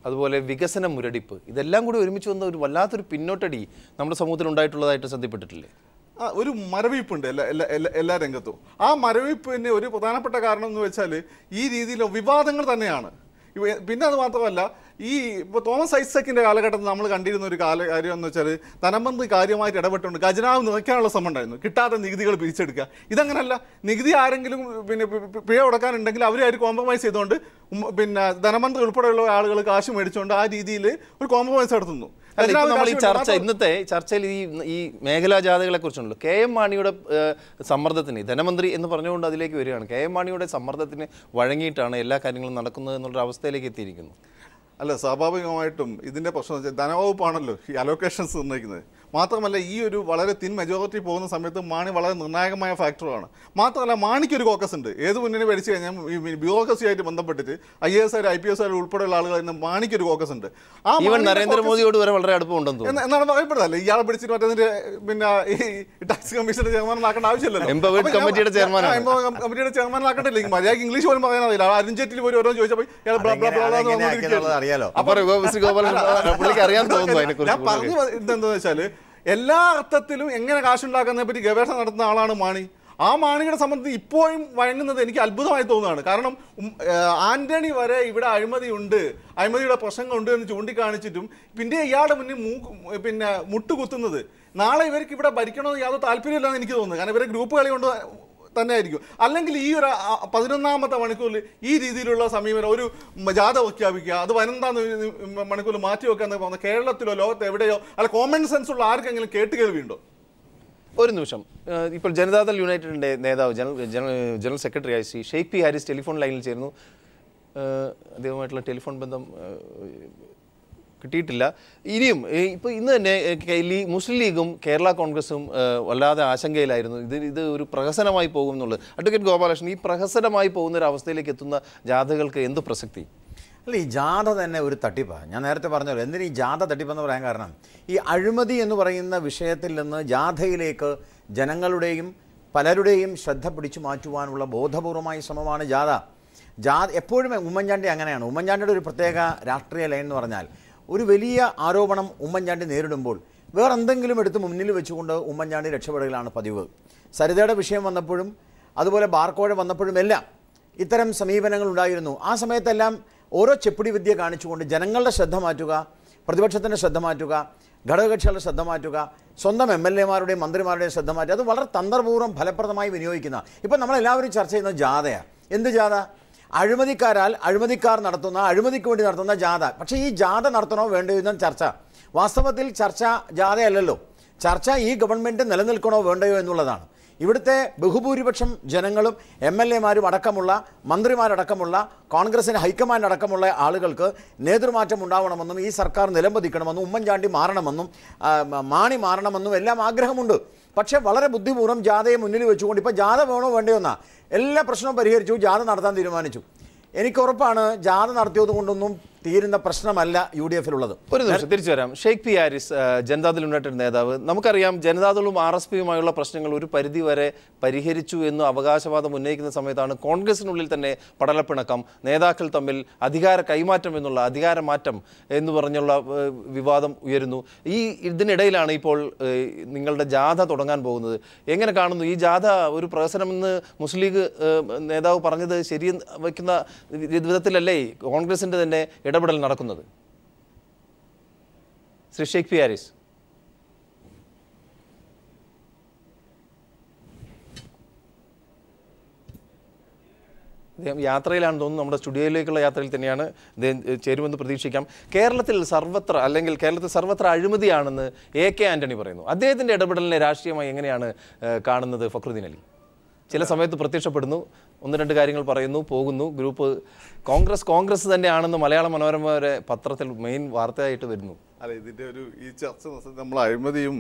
അതുപോലെ വികസന മുരടിപ്പ്, ഇതെല്ലാം കൂടി ഒരുമിച്ച് വന്ന ഒരു വല്ലാത്തൊരു പിന്നോട്ടടി നമ്മുടെ സമൂഹത്തിൽ ഉണ്ടായിട്ടുള്ളതായിട്ട് ശ്രദ്ധപ്പെട്ടിട്ടില്ലേ? ഒരു മരവിപ്പുണ്ട് എല്ലാ രംഗത്തും. ആ മരവിപ്പിന് ഒരു പ്രധാനപ്പെട്ട കാരണം എന്ന് വെച്ചാൽ ഈ രീതിയിലുള്ള വിവാദങ്ങൾ തന്നെയാണ്. പിന്നെ അത് മാത്രമല്ല, ഈ ഇപ്പോൾ തോമസ് ഐസക്കിൻ്റെ കാലഘട്ടത്തിൽ നമ്മൾ കണ്ടിരുന്ന ഒരു കാര്യം എന്ന് വെച്ചാൽ, ധനമന്ത്രി കാര്യമായിട്ട് ഇടപെട്ടുകൊണ്ട് ഖജനാവ് നിറയ്ക്കാനുള്ള ശ്രമം ഉണ്ടായിരുന്നു, കിട്ടാത്ത നികുതികൾ പിരിച്ചെടുക്കുക. ഇതങ്ങനല്ല, നികുതി ആരെങ്കിലും പിന്നെ പിഴ കൊടുക്കാനുണ്ടെങ്കിൽ അവരായിട്ട് കോംപ്രമൈസ് ചെയ്തുകൊണ്ട് പിന്നെ ധനമന്ത്രി ഉൾപ്പെടെയുള്ള ആളുകൾ കാശ് മേടിച്ചുകൊണ്ട് ആ രീതിയിൽ ഒരു കോംപ്രമൈസ് നടത്തുന്നു. നമ്മൾ ഈ ഇന്നത്തെ ചർച്ചയിൽ ഈ മേഖലാ ജാഥകളെ കുറിച്ചുണ്ടല്ലോ, KM മാണിയുടെ സമ്മർദ്ദത്തിന്, ധനമന്ത്രി എന്ന് പറഞ്ഞുകൊണ്ട് അതിലേക്ക് വരികയാണ്, KM മാണിയുടെ സമ്മർദ്ദത്തിന് വഴങ്ങിയിട്ടാണ് എല്ലാ കാര്യങ്ങളും നടക്കുന്നത് എന്നുള്ളൊരു അവസ്ഥയിലേക്ക് എത്തിയിരിക്കുന്നു. അല്ല, സ്വാഭാവികമായിട്ടും ഇതിൻ്റെ പ്രശ്നം വെച്ചാൽ ധനവകുപ്പാണല്ലോ ഈ അലോക്കേഷൻസ് നിർണ്ണയിക്കുന്നത്. മാത്രമല്ല, ഈ ഒരു വളരെ തിൻ മെജോറിറ്റി പോകുന്ന സമയത്ത് മാണി വളരെ നിർണായകമായ ഫാക്ടറാണ്. മാത്രമല്ല, മാണിക്കൊരു കോക്കസ് ഉണ്ട്. ഏത് മുന്നണി ഭരിച്ചു കഴിഞ്ഞാൽ ഈ ബ്യൂറോക്രസിയായിട്ട് ബന്ധപ്പെട്ടിട്ട് IAS IPS ഉൾപ്പെടെയുള്ള ആളുകൾ മാണിക്കൊരു കോക്കസ് ഉണ്ട്. നരേന്ദ്രമോദിയോട് വരെ വളരെ അടുപ്പമുണ്ടെന്ന് എന്നാണ് പറയപ്പെടുന്നത്. ഇയാളെ പിടിച്ചിട്ട് മറ്റേ പിന്നെ ഈ ടാക്സ് കമ്മീഷന്റെ ചെയർമാനാക്കേണ്ട ആവശ്യമില്ലല്ലോ, കമ്മിറ്റിയുടെ ചെയർമാനാക്കണ്ടില്ല. മര്യാദക്ക് ഇംഗ്ലീഷ് പോലും പറയാൻ അറിയില്ല. അരുൺ ജെയ്റ്റ്ലി പോലും ഓരോ ചോദിച്ചപ്പോൾ ഞാൻ പറഞ്ഞു എന്താ വെച്ചാൽ, എല്ലാ അർത്ഥത്തിലും എങ്ങനെ കാശുണ്ടാക്കുന്നതിനെ പറ്റി ഗവേഷണം നടത്തുന്ന ആളാണ് മാണി. ആ മാണിയുടെ സംബന്ധിച്ച് ഇപ്പോഴും വഴങ്ങുന്നത് എനിക്ക് അത്ഭുതമായി തോന്നുകയാണ്. കാരണം ആന്റണി വരെ ഇവിടെ അഴിമതിയുണ്ട്, അഴിമതിയുടെ പ്രശ്നങ്ങളുണ്ട് എന്ന് ചൂണ്ടിക്കാണിച്ചിട്ടും പിന്നെ ഇയാളുടെ മുന്നിൽ പിന്നെ മുട്ടുകുത്തുന്നത്, നാളെ ഇവർക്ക് ഇവിടെ ഭരിക്കണമെന്ന് യാതൊരു താല്പര്യമില്ലെന്ന് എനിക്ക് തോന്നുന്നു. കാരണം ഇവരെ ഗ്രൂപ്പ് കളി കൊണ്ട് തന്നെ ആയിരിക്കും. അല്ലെങ്കിൽ ഈ ഒരു 11ാമത്തെ മണിക്കൂറിൽ ഈ രീതിയിലുള്ള സമീപനം, ഒരു ജാഥ പ്രഖ്യാപിക്കുക, അത് 15 മണിക്കൂറിൽ മാറ്റി വെക്കുക എന്ന് പറഞ്ഞാൽ കേരളത്തിലോ ലോകത്ത് എവിടെയോ അല്ല കോമൺ സെൻസ് ഉള്ള ആർക്കെങ്കിലും കേട്ടുകേൾവിയുണ്ടോ? ഒരു നിമിഷം. ഇപ്പോൾ ജനതാദൾ യുണൈറ്റഡിൻ്റെ നേതാവ് ജനറൽ സെക്രട്ടറി ആയി ഷെയ്പി ഹാരിസ് ടെലിഫോൺ ലൈനിൽ ചേർന്നു. അദ്ദേഹമായിട്ടുള്ള ടെലിഫോൺ ബന്ധം കിട്ടിയിട്ടില്ല. ഇനിയും ഇപ്പോൾ ഇന്ന് തന്നെ മുസ്ലിം ലീഗും കേരള കോൺഗ്രസും വല്ലാതെ ആശങ്കയിലായിരുന്നു. ഇത് ഒരു പ്രഹസനമായി പോകും എന്നുള്ളത്. അഡ്വക്കേറ്റ് ഗോപാലകൃഷ്ണൻ, ഈ പ്രഹസനമായി പോകുന്ന ഒരു അവസ്ഥയിലേക്ക് എത്തുന്ന ജാഥകൾക്ക് എന്ത് പ്രസക്തി? അല്ല, ഈ ജാഥ തന്നെ ഒരു തട്ടിപ്പാണ്. ഞാൻ നേരത്തെ പറഞ്ഞല്ലോ, എന്തിനാ ഈ ജാഥ തട്ടിപ്പെന്ന് പറയാൻ കാരണം, ഈ അഴിമതി എന്ന് പറയുന്ന വിഷയത്തിൽ നിന്ന് ജാഥയിലേക്ക് ജനങ്ങളുടെയും പലരുടെയും ശ്രദ്ധ പിടിച്ചു മാറ്റുവാനുള്ള ബോധപൂർവമായ ശ്രമമാണ് ജാഥ. എപ്പോഴും ഉമ്മൻചാണ്ടി അങ്ങനെയാണ്. ഉമ്മൻചാണ്ടിയുടെ ഒരു പ്രത്യേക രാഷ്ട്രീയ ലൈൻ എന്ന് പറഞ്ഞാൽ, ഒരു വലിയ ആരോപണം ഉമ്മൻചാണ്ടി നേരിടുമ്പോൾ വേറെ എന്തെങ്കിലും എടുത്ത് മുന്നിൽ വെച്ചുകൊണ്ട് ഉമ്മൻചാണ്ടി രക്ഷപ്പെടുകയാണ് പതിവ്. സരിതയുടെ വിഷയം വന്നപ്പോഴും അതുപോലെ ബാർക്കോഴ വന്നപ്പോഴും എല്ലാം ഇത്തരം സമീപനങ്ങൾ ഉണ്ടായിരുന്നു. ആ സമയത്തെല്ലാം ഓരോ ചെപ്പിടി വിദ്യ കാണിച്ചുകൊണ്ട് ജനങ്ങളുടെ ശ്രദ്ധ മാറ്റുക, പ്രതിപക്ഷത്തിൻ്റെ ശ്രദ്ധ മാറ്റുക, ഘടകകക്ഷികളുടെ ശ്രദ്ധ മാറ്റുക, സ്വന്തം MLA-മാരുടെയും മന്ത്രിമാരുടെയും ശ്രദ്ധ മാറ്റുക, അത് വളരെ തന്ത്രപൂർവ്വം ഫലപ്രദമായി വിനിയോഗിക്കുന്ന. ഇപ്പം നമ്മളെല്ലാവരും ചർച്ച ചെയ്യുന്നത് ജാഥയാണ്. എന്ത് ജാഥ? അഴിമതിക്കാർ നടത്തുന്ന, അഴിമതിക്ക് വേണ്ടി നടത്തുന്ന ജാഥ. പക്ഷേ ഈ ജാഥ നടത്തണോ വേണ്ടയോ എന്ന ചർച്ച. വാസ്തവത്തിൽ ചർച്ച ജാഥയല്ലല്ലോ. ചർച്ച ഈ ഗവൺമെൻറ് നിലനിൽക്കണോ വേണ്ടയോ എന്നുള്ളതാണ്. ഇവിടുത്തെ ബഹുഭൂരിപക്ഷം ജനങ്ങളും MLA-മാരും അടക്കമുള്ള, മന്ത്രിമാരടക്കമുള്ള, കോൺഗ്രസിന് ഹൈക്കമാൻഡ് അടക്കമുള്ള ആളുകൾക്ക് നേതൃമാറ്റം ഉണ്ടാവണമെന്നും ഈ സർക്കാർ നിലംപതിക്കണമെന്നും ഉമ്മൻചാണ്ടി മാറണമെന്നും മാണി മാറണമെന്നും എല്ലാം ആഗ്രഹമുണ്ട്. പക്ഷേ വളരെ ബുദ്ധിപൂർവ്വം ജാഥയെ മുന്നിൽ വെച്ചുകൊണ്ട് ഇപ്പോൾ ജാഥ വേണോ വേണ്ടയോ എന്നാ എല്ലാ പ്രശ്നവും പരിഹരിച്ചു, ജാഥ നടത്താൻ തീരുമാനിച്ചു. എനിക്ക് ഉറപ്പാണ് ജാഥ നടത്തിയത് കൊണ്ടൊന്നും തീരുന്ന പ്രശ്നമല്ല UDF-ലുള്ളത്. ഒരു നിമിഷം തിരിച്ചു വരാം. ഷെയ്ഖ് പി ഹാരിസ്, ജനതാദൾ യുണൈറ്റഡ് നേതാവ്. നമുക്കറിയാം ജനതാദളും RSPയുമായുള്ള പ്രശ്നങ്ങൾ ഒരു പരിധിവരെ പരിഹരിച്ചു എന്ന് അവകാശവാദം ഉന്നയിക്കുന്ന സമയത്താണ് കോൺഗ്രസിനുള്ളിൽ തന്നെ പടലപ്പിണക്കം, നേതാക്കൾ തമ്മിൽ അധികാര കൈമാറ്റം എന്നുള്ള അധികാരമാറ്റം എന്ന് പറഞ്ഞുള്ള വിവാദം ഉയരുന്നു. ഇതിനിടയിലാണ് ഇപ്പോൾ നിങ്ങളുടെ ജാഥ തുടങ്ങാൻ പോകുന്നത്. എങ്ങനെ കാണുന്നു ഈ ജാഥ? ഒരു പ്രഹസനമെന്ന് മുസ്ലിം ലീഗ് നേതാവ് പറഞ്ഞത് ശരി വയ്ക്കുന്ന വിധത്തിലല്ലേ കോൺഗ്രസിൻ്റെ തന്നെ ഇടപെടൽ നടക്കുന്നത്? ശ്രീ ഷെയ്ഖ് പി ഹാരിസ്. അദ്ദേഹം യാത്രയിലാണെന്ന് തോന്നുന്നു. നമ്മുടെ സ്റ്റുഡിയോയിലേക്കുള്ള യാത്രയിൽ തന്നെയാണ്. അദ്ദേഹം ചേരുമെന്ന് പ്രതീക്ഷിക്കാം. കേരളത്തിൽ സർവത്ര അഴിമതിയാണെന്ന് AK ആന്റണി പറയുന്നു. അദ്ദേഹത്തിൻ്റെ ഇടപെടലിനെ രാഷ്ട്രീയമായി എങ്ങനെയാണ് കാണുന്നത് ഫക്രുദ്ദീൻ അലി? ചില സമയത്ത് പ്രത്യക്ഷപ്പെടുന്നു, ഒന്ന് രണ്ട് കാര്യങ്ങൾ പറയുന്നു, പോകുന്നു. ഗ്രൂപ്പ് കോൺഗ്രസ് തന്നെയാണെന്ന് മലയാള മനോരമ വരെ പത്രത്തിൽ മെയിൻ വാർത്തയായിട്ട് വരുന്നു. അല്ല, ഇതിൻ്റെ ഈ ചർച്ച നമ്മൾ അഴിമതിയും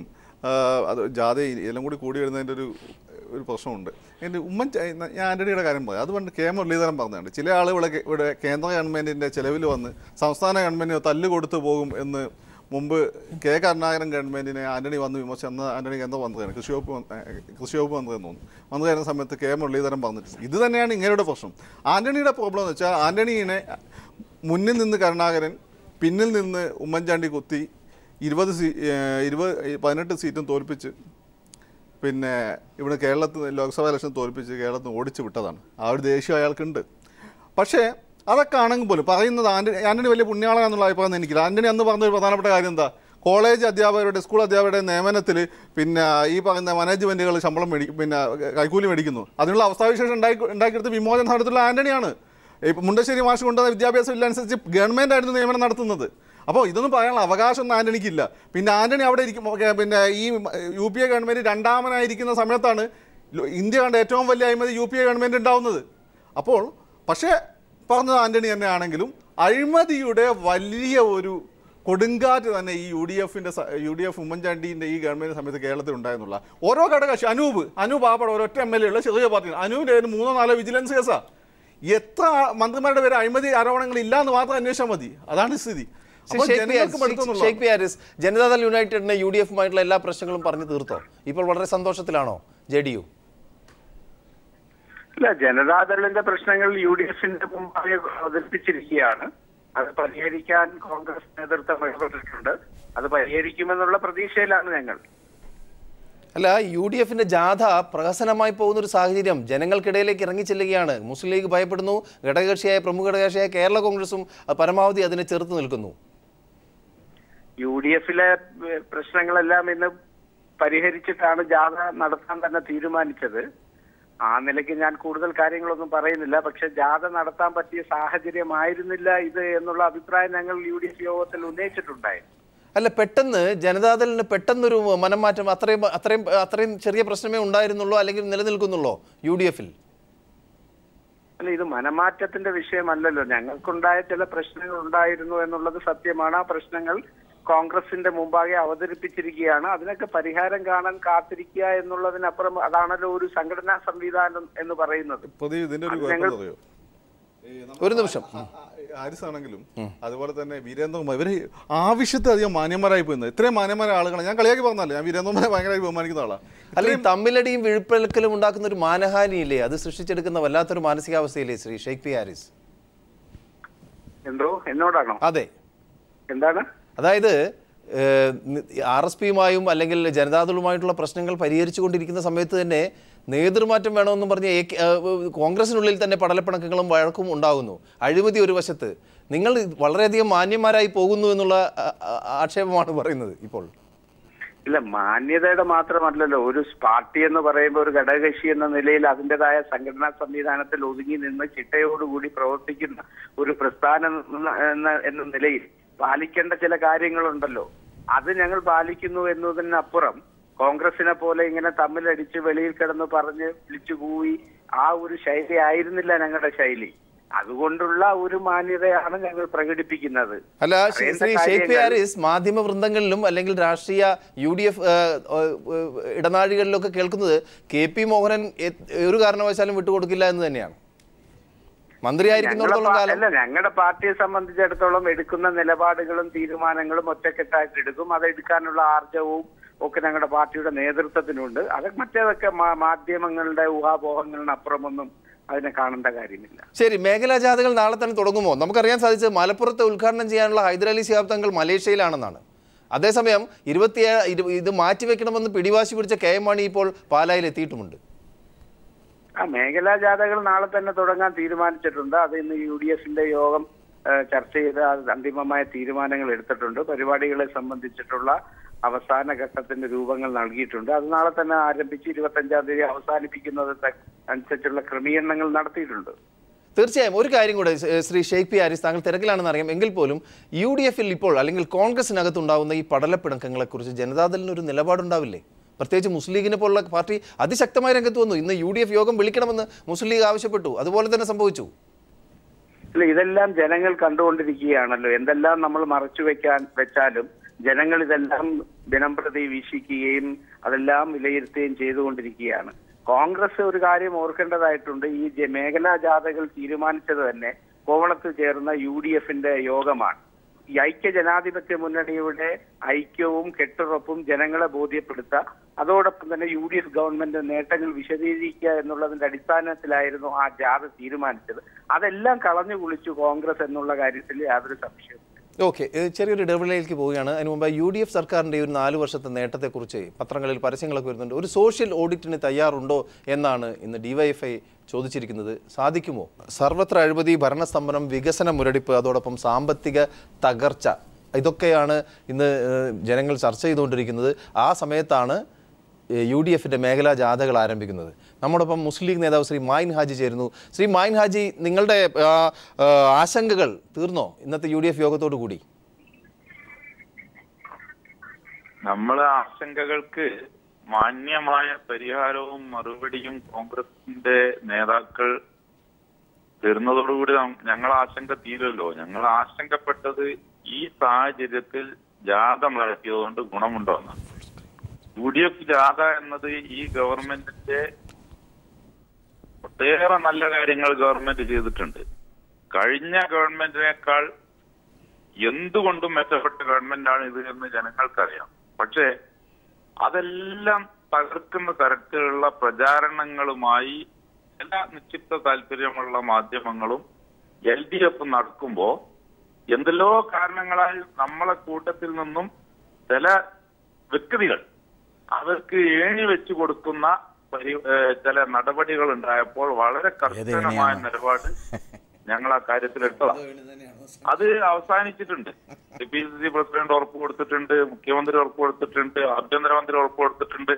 അത് ജാഥയും എല്ലാം കൂടി വരുന്നതിൻ്റെ ഒരു പ്രശ്നമുണ്ട്. എൻ്റെ ഞാൻ ആൻ്റണിയുടെ കാര്യം പറയാം. അതുകൊണ്ട് മുരളീധരൻ പറഞ്ഞുണ്ട്, ചില ആളുകൾ ഇവിടെ കേന്ദ്ര ഗവൺമെൻറ്റിൻ്റെ ചിലവിൽ വന്ന് സംസ്ഥാന ഗവൺമെൻറ്റിന് തല്ല് കൊടുത്തു പോകും എന്ന് മുമ്പ് കരുണാകരൻ ഗവൺമെൻറ്റിനെ ആൻ്റണി വന്ന് വിമർശിച്ച് അന്ന് ആൻ്റണി കേന്ദ്ര മന്ത്രിയാണ്, കൃഷി വകുപ്പ് മന്ത്രിയെന്ന് തോന്നുന്നു. മന്ത്രി വരുന്ന സമയത്ത് മുരളീധരൻ പറഞ്ഞിട്ടുണ്ട്. ഇത് തന്നെയാണ് ഇങ്ങനെയുടെ പ്രശ്നം. ആൻ്റണിയുടെ പ്രോബ്ലം എന്ന് വെച്ചാൽ ആൻ്റണീനെ മുന്നിൽ നിന്ന് കരുണാകരൻ, പിന്നിൽ നിന്ന് ഉമ്മൻചാണ്ടി കുത്തി 18 സീറ്റും തോൽപ്പിച്ച് പിന്നെ ഇവിടെ കേരളത്തിൽ ലോക്സഭാ ഇലക്ഷൻ തോൽപ്പിച്ച് കേരളത്തിൽ ഓടിച്ചു വിട്ടതാണ്. ആ ഒരു ദേഷ്യം അയാൾക്കുണ്ട്. പക്ഷേ അതൊക്കെ ആണെങ്കിൽ പോലും പറയുന്നത് ആൻ്റണി വലിയ പുണ്യാളാണെന്നുള്ള അഭിപ്രായം എനിക്കില്ല. ആൻ്റണി അന്ന് പറഞ്ഞൊരു പ്രധാനപ്പെട്ട കാര്യം എന്താ? കോളേജ് അധ്യാപകരുടെ, സ്കൂൾ അധ്യാപകരുടെ നിയമനത്തിൽ പിന്നെ ഈ പറയുന്ന മാനേജ്മെൻറ്റുകൾ ശമ്പളം കൈക്കൂലി മേടിക്കുന്നു. അതിനുള്ള അവസ്ഥാവിശേഷം ഉണ്ടാക്കിയെടുത്ത് വിമോചന സമരത്തിലുള്ള ആൻ്റണിയാണ്. മുണ്ടശ്ശേരി മാഷ് കൊണ്ടുവന്ന വിദ്യാഭ്യാസ ബില്ലനുസരിച്ച് ഗവൺമെൻറ് ആയിരുന്നു നിയമനം നടത്തുന്നത്. അപ്പോൾ ഇതൊന്നും പറയാനുള്ള അവകാശമൊന്നും ആൻ്റണിക്കില്ല. പിന്നെ ആൻ്റണി അവിടെ ഇരിക്കും. പിന്നെ ഈ UPA ഗവൺമെൻറ് രണ്ടാമനായിരിക്കുന്ന സമയത്താണ് ഇന്ത്യ കണ്ട ഏറ്റവും വലിയ അഴിമതി UPA ഗവൺമെൻറ് ഉണ്ടാവുന്നത്. അപ്പോൾ പക്ഷേ പറഞ്ഞത് ആൻ്റണി തന്നെ ആണെങ്കിലും അഴിമതിയുടെ വലിയ ഒരു കൊടുങ്കാറ്റ് തന്നെ ഈ UDF ഉമ്മൻചാണ്ടീൻ്റെ ഈ ഗവൺമെൻറ് സമയത്ത് കേരളത്തിൽ ഉണ്ടായെന്നുള്ള ഓരോ ഘടകകക്ഷി അനൂപ് ആപ്പട ഒരൊറ്റ MLA ഉള്ള ചെറിയ പാർട്ടിയാണ്. അനൂപിൻ്റെ 3-4 വിജിലൻസ് കേസാണ്. എത്ര മന്ത്രിമാരുടെ പേര് അഴിമതി ആരോപണങ്ങൾ ഇല്ല എന്ന് മാത്രം അന്വേഷിച്ചാൽ മതി. അതാണ് സ്ഥിതി. ഷെയ്ഖ് പി ഹാരിസ്, ജനതാദൾ യുണൈറ്റഡിന് UDF-ഉമായിട്ടുള്ള എല്ലാ പ്രശ്നങ്ങളും പറഞ്ഞു തീർത്തോ? ഇപ്പോൾ വളരെ സന്തോഷത്തിലാണോ JDU? ഇല്ല, ജനതാദളിന്റെ പ്രശ്നങ്ങൾ UDF-ന്റെ മുമ്പാകെ അവതരിപ്പിച്ചിരിക്കുകയാണ്. അത് പരിഹരിക്കാൻ കോൺഗ്രസ് നേതൃത്വം ഇടപെട്ടിട്ടുണ്ട്. അത് പരിഹരിക്കുമെന്നുള്ള പ്രതീക്ഷയിലാണ് ഞങ്ങൾ. അല്ല, UDF-ന്റെ ജാഥ പ്രഹസനമായി പോകുന്നൊരു സാഹചര്യം ജനങ്ങൾക്കിടയിലേക്ക് ഇറങ്ങിച്ചെല്ലുകയാണ്. മുസ്ലിം ലീഗ് ഭയപ്പെടുന്നു. പ്രമുഖ ഘടകകക്ഷിയായ കേരള കോൺഗ്രസും പരമാവധി അതിനെ ചെറുത്ത് നിൽക്കുന്നു. UDF-ലെ പ്രശ്നങ്ങളെല്ലാം ഇന്ന് പരിഹരിച്ചിട്ടാണ് ജാഥ നടത്താൻ തന്നെ തീരുമാനിച്ചത്. ആ നിലയ്ക്ക് ഞാൻ കൂടുതൽ കാര്യങ്ങളൊന്നും പറയുന്നില്ല. പക്ഷെ ജാഥ നടത്താൻ പറ്റിയ സാഹചര്യമായിരുന്നില്ല ഇത് എന്നുള്ള അഭിപ്രായം ഞങ്ങൾ UDF യോഗത്തിൽ ഉന്നയിച്ചിട്ടുണ്ടായിരുന്നു. അല്ല, പെട്ടെന്ന് ജനതാദളിന് പെട്ടെന്നൊരു മനംമാറ്റം അത്രയും ചെറിയ പ്രശ്നമേ ഉണ്ടായിരുന്നുള്ളൂ അല്ലെങ്കിൽ നിലനിൽക്കുന്നുള്ളൂ UDF-ൽ? അല്ല, ഇത് മനംമാറ്റത്തിന്റെ വിഷയമല്ലല്ലോ. ഞങ്ങൾക്കുണ്ടായ ചില പ്രശ്നങ്ങൾ ഉണ്ടായിരുന്നു എന്നുള്ളത് സത്യമാണ്. ആ പ്രശ്നങ്ങൾ കോൺഗ്രസിന്റെ മുമ്പാകെ അവതരിപ്പിച്ചിരിക്കുകയാണ്. അതിനൊക്കെ പരിഹാരം കാണാൻ കാത്തിരിക്കുക എന്നുള്ളതിനപ്പുറം അതാണല്ലോ ഒരു സംഘടനാ സംവിധാനം എന്ന് പറയുന്നത്. ഒരു നിമിഷം, ഹാരിസ് ആണെങ്കിലും അതുപോലെ തന്നെ വീരേന്ദ്രകുമാർ, ഇവര് ആവശ്യത്തെ അധികം മാന്യന്മാരായി പോയിരുന്നത്. ഇത്രയും മാന്യന്മാരായ ആളുകളാണ്. ഞാൻ കളിയാക്കി പറഞ്ഞല്ലേ, ഞാൻ വീരേന്ദ്രകുമാരെ ഭയങ്കരമായി ബഹുമാനിക്കുന്ന ആളാണ്. അല്ലെങ്കിൽ തമ്മിലടിയും വിഴുപ്പലക്കലും ഉണ്ടാക്കുന്ന ഒരു മാനഹാനിയില്ലേ? അത് സൃഷ്ടിച്ചെടുക്കുന്ന വല്ലാത്തൊരു മാനസികാവസ്ഥയില്ലേ ശ്രീ ഷെയ്ഖ് പി ഹാരിസ്? എന്തോ എന്നോടാണോ? അതെ. എന്താണ്? അതായത് RSPയുമായും അല്ലെങ്കിൽ ജനതാദളുമായിട്ടുള്ള പ്രശ്നങ്ങൾ പരിഹരിച്ചുകൊണ്ടിരിക്കുന്ന സമയത്ത് തന്നെ നേതൃമാറ്റം വേണമെന്നും പറഞ്ഞ് കോൺഗ്രസിനുള്ളിൽ തന്നെ പടലപ്പിണക്കങ്ങളും വഴക്കും ഉണ്ടാകുന്നു. അഴിമതി ഒരു വശത്ത്, നിങ്ങൾ വളരെയധികം മാന്യന്മാരായി പോകുന്നു എന്നുള്ള ആക്ഷേപമാണ് പറയുന്നത് ഇപ്പോൾ. ഇല്ല, മാന്യതയുടെ മാത്രമല്ലല്ലോ. ഒരു പാർട്ടി എന്ന് പറയുമ്പോൾ ഒരു ഘടകകക്ഷി എന്ന നിലയിൽ അതിൻ്റെതായ സംഘടനാ സംവിധാനത്തിൽ ഒതുങ്ങി നിന്ന് ചിട്ടയോടുകൂടി പ്രവർത്തിക്കുന്ന ഒരു പ്രസ്ഥാനം എന്ന നിലയിൽ പാലിക്കേണ്ട ചില കാര്യങ്ങളുണ്ടല്ലോ. അത് ഞങ്ങൾ പാലിക്കുന്നു എന്നതിനപ്പുറം കോൺഗ്രസിനെ പോലെ ഇങ്ങനെ തമ്മിലടിച്ച് വെളിയിൽ കിടന്ന് പറഞ്ഞ് വിളിച്ചുകൂവി ആ ഒരു ശൈലി ആയിരുന്നില്ല ഞങ്ങളുടെ ശൈലി. അതുകൊണ്ടുള്ള ഒരു മാന്യതയാണ് ഞങ്ങൾ പ്രകടിപ്പിക്കുന്നത്. അല്ല, ശ്രീ ഷെയ്ഖ് പി ഹാരിസ്, മാധ്യമ വൃന്ദങ്ങളിലും അല്ലെങ്കിൽ രാഷ്ട്രീയ UDF ഇടനാഴികളിലൊക്കെ കേൾക്കുന്നത് KP മോഹനൻ ഒരു കാരണവശാലും വിട്ടുകൊടുക്കില്ല എന്ന് തന്നെയാണ്. മന്ത്രിയായിരിക്കുന്നിടത്തോളം കാലം. അല്ല, ഞങ്ങളുടെ പാർട്ടിയെ സംബന്ധിച്ചിടത്തോളം എടുക്കുന്ന നിലപാടുകളും തീരുമാനങ്ങളും ഒറ്റക്കെട്ടായിട്ട് എടുക്കും. അതെടുക്കാനുള്ള ആർജവും ഒക്കെ ഞങ്ങളുടെ പാർട്ടിയുടെ നേതൃത്വത്തിനുണ്ട്. അത് മറ്റേതൊക്കെ മാധ്യമങ്ങളുടെ ഊഹാപോഹങ്ങളുടെ അപ്പുറമൊന്നും അതിനെ കാണേണ്ട കാര്യമില്ല. ശരി, മേഖലാ ജാഥകൾ നാളെ തന്നെ തുടങ്ങുമോ? നമുക്കറിയാൻ സാധിച്ചത് മലപ്പുറത്ത് ഉദ്ഘാടനം ചെയ്യാനുള്ള ഹൈദരലി ശിഹാബ് തങ്ങൾ മലേഷ്യയിലാണെന്നാണ്. അതേസമയം ഇത് മാറ്റിവെക്കണമെന്ന് പിടിവാശി പിടിച്ച കെ എം മാണി ഇപ്പോൾ പാലായിൽ എത്തിയിട്ടുമുണ്ട്. മേഖലാ ജാഥകൾ നാളെ തന്നെ തുടങ്ങാൻ തീരുമാനിച്ചിട്ടുണ്ട്. അത് ഇന്ന് UDFന്റെ യോഗം ചർച്ച ചെയ്ത് അന്തിമമായ തീരുമാനങ്ങൾ എടുത്തിട്ടുണ്ട്. പരിപാടികളെ സംബന്ധിച്ചിട്ടുള്ള അവസാന ഘട്ടത്തിന്റെ രൂപങ്ങൾ നൽകിയിട്ടുണ്ട്. അത് നാളെ തന്നെ ആരംഭിച്ച് 25-ാം തീയതി അവസാനിപ്പിക്കുന്നത് അനുസരിച്ചുള്ള ക്രമീകരണങ്ങൾ നടത്തിയിട്ടുണ്ട്. തീർച്ചയായും ഒരു കാര്യം കൂടെ ശ്രീ ഷെയ്ഖ് പി ഹാരിസ്, താങ്കൾ തിരക്കിലാണെന്ന് അറിയാം. എങ്കിൽ പോലും UDFൽ ഇപ്പോൾ അല്ലെങ്കിൽ കോൺഗ്രസിനകത്തുണ്ടാകുന്ന ഈ പടലപ്പിണക്കങ്ങളെക്കുറിച്ച് ജനതാദളിന് ഒരു നിലപാടുണ്ടാവില്ലേ? പ്രത്യേകിച്ച് മുസ്ലിം ലീഗിനെ പോലുള്ള പാർട്ടി അതിശക്തമായ രംഗത്ത് വന്നു. ഇന്ന് UDF യോഗം വിളിക്കണമെന്ന് മുസ്ലിം ലീഗ് ആവശ്യപ്പെട്ടു. അതുപോലെ തന്നെ സംഭവിച്ചു. ഇല്ല, ഇതെല്ലാം ജനങ്ങൾ കണ്ടുകൊണ്ടിരിക്കുകയാണല്ലോ. എന്തെല്ലാം നമ്മൾ മറച്ചു വെച്ചാലും ജനങ്ങൾ ഇതെല്ലാം ദിനംപ്രതി വീക്ഷിക്കുകയും അതെല്ലാം വിലയിരുത്തുകയും ചെയ്തുകൊണ്ടിരിക്കുകയാണ്. കോൺഗ്രസ് ഒരു കാര്യം ഓർക്കേണ്ടതായിട്ടുണ്ട്. ഈ മേഖലാ ജാഥകൾ തീരുമാനിച്ചത് തന്നെ കോവളത്ത് ചേർന്ന UDFന്റെ യോഗമാണ്. ഈ ഐക്യ ജനാധിപത്യ മുന്നണിയുടെ ഐക്യവും കെട്ടുറപ്പും ജനങ്ങളെ ബോധ്യപ്പെടുത്തുക, അതോടൊപ്പം തന്നെ UDF ഗവൺമെന്റ് നേട്ടങ്ങൾ വിശദീകരിക്കുക എന്നുള്ളതിന്റെ അടിസ്ഥാനത്തിലായിരുന്നു ആ ജാഥ തീരുമാനിച്ചത്. അതെല്ലാം കളഞ്ഞു കുളിച്ചു കോൺഗ്രസ് എന്നുള്ള കാര്യത്തിൽ യാതൊരു സംശയവും. ഓക്കെ, ചെറിയൊരു ഇടവേളയിലേക്ക് പോവുകയാണ്. അതിന് മുമ്പ് UDF സർക്കാരിൻ്റെ ഒരു 4 വർഷത്തെ നേട്ടത്തെക്കുറിച്ച് പത്രങ്ങളിൽ പരസ്യങ്ങളൊക്കെ വരുന്നുണ്ട്. ഒരു സോഷ്യൽ ഓഡിറ്റിന് തയ്യാറുണ്ടോ എന്നാണ് ഇന്ന് DYFI ചോദിച്ചിരിക്കുന്നത്. സാധിക്കുമോ? സർവത്ര അഴിമതി, ഭരണസ്തംഭനം, വികസന മുരടിപ്പ്, അതോടൊപ്പം സാമ്പത്തിക തകർച്ച, ഇതൊക്കെയാണ് ഇന്ന് ജനങ്ങൾ ചർച്ച ചെയ്തുകൊണ്ടിരിക്കുന്നത്. ആ സമയത്താണ് UDFന്റെ മേഖലാ ജാഥകൾ ആരംഭിക്കുന്നത്. നമ്മോടൊപ്പം മുസ്ലിം ലീഗ് നേതാവ് ശ്രീ മായിൻ ഹാജി ചേരുന്നു. ശ്രീ മായിൻ ഹാജി, നിങ്ങളുടെ ആശങ്കകൾ തീർന്നോ ഇന്നത്തെ UDF യോഗത്തോടു കൂടി? നമ്മളെ ആശങ്കകൾക്ക് മാന്യമായ പരിഹാരവും മറുപടിയും കോൺഗ്രസിന്റെ നേതാക്കൾ തീർന്നതോടുകൂടി ഞങ്ങൾ ആശങ്ക തീരുമല്ലോ. ഞങ്ങൾ ആശങ്കപ്പെട്ടത് ഈ സാഹചര്യത്തിൽ ജാഥ നടത്തിയതുകൊണ്ട് ഗുണമുണ്ടോ എന്നാണ്. UDF ജാഥ എന്നത് ഈ ഗവൺമെന്റിന്റെ ഒട്ടേറെ നല്ല കാര്യങ്ങൾ ഗവൺമെന്റ് ചെയ്തിട്ടുണ്ട്. കഴിഞ്ഞ ഗവൺമെന്റിനേക്കാൾ എന്തുകൊണ്ടും മെച്ചപ്പെട്ട ഗവൺമെന്റാണ് ഇത് എന്ന് ജനങ്ങൾക്കറിയാം. പക്ഷേ അതെല്ലാം തകർക്കുന്ന തരത്തിലുള്ള പ്രചാരണങ്ങളുമായി എല്ലാ നിശ്ചിത താല്പര്യമുള്ള മാധ്യമങ്ങളും LDF നടക്കുമ്പോ എന്തെല്ലോ കാരണങ്ങളാൽ നമ്മളെ കൂട്ടത്തിൽ നിന്നും ചില വ്യക്തികൾ അവർക്ക് ഏണി വെച്ചു കൊടുക്കുന്ന ചില നടപടികൾ ഉണ്ടായപ്പോൾ വളരെ കർശനമായ നിലപാട് ഞങ്ങൾ ആ കാര്യത്തിലെടുത്തതാണ്. അത് അവസാനിച്ചിട്ടുണ്ട്. PCC പ്രസിഡന്റ് ഉറപ്പ് കൊടുത്തിട്ടുണ്ട്, മുഖ്യമന്ത്രി ഉറപ്പ് കൊടുത്തിട്ടുണ്ട്, ആഭ്യന്തരമന്ത്രി ഉറപ്പ് കൊടുത്തിട്ടുണ്ട്.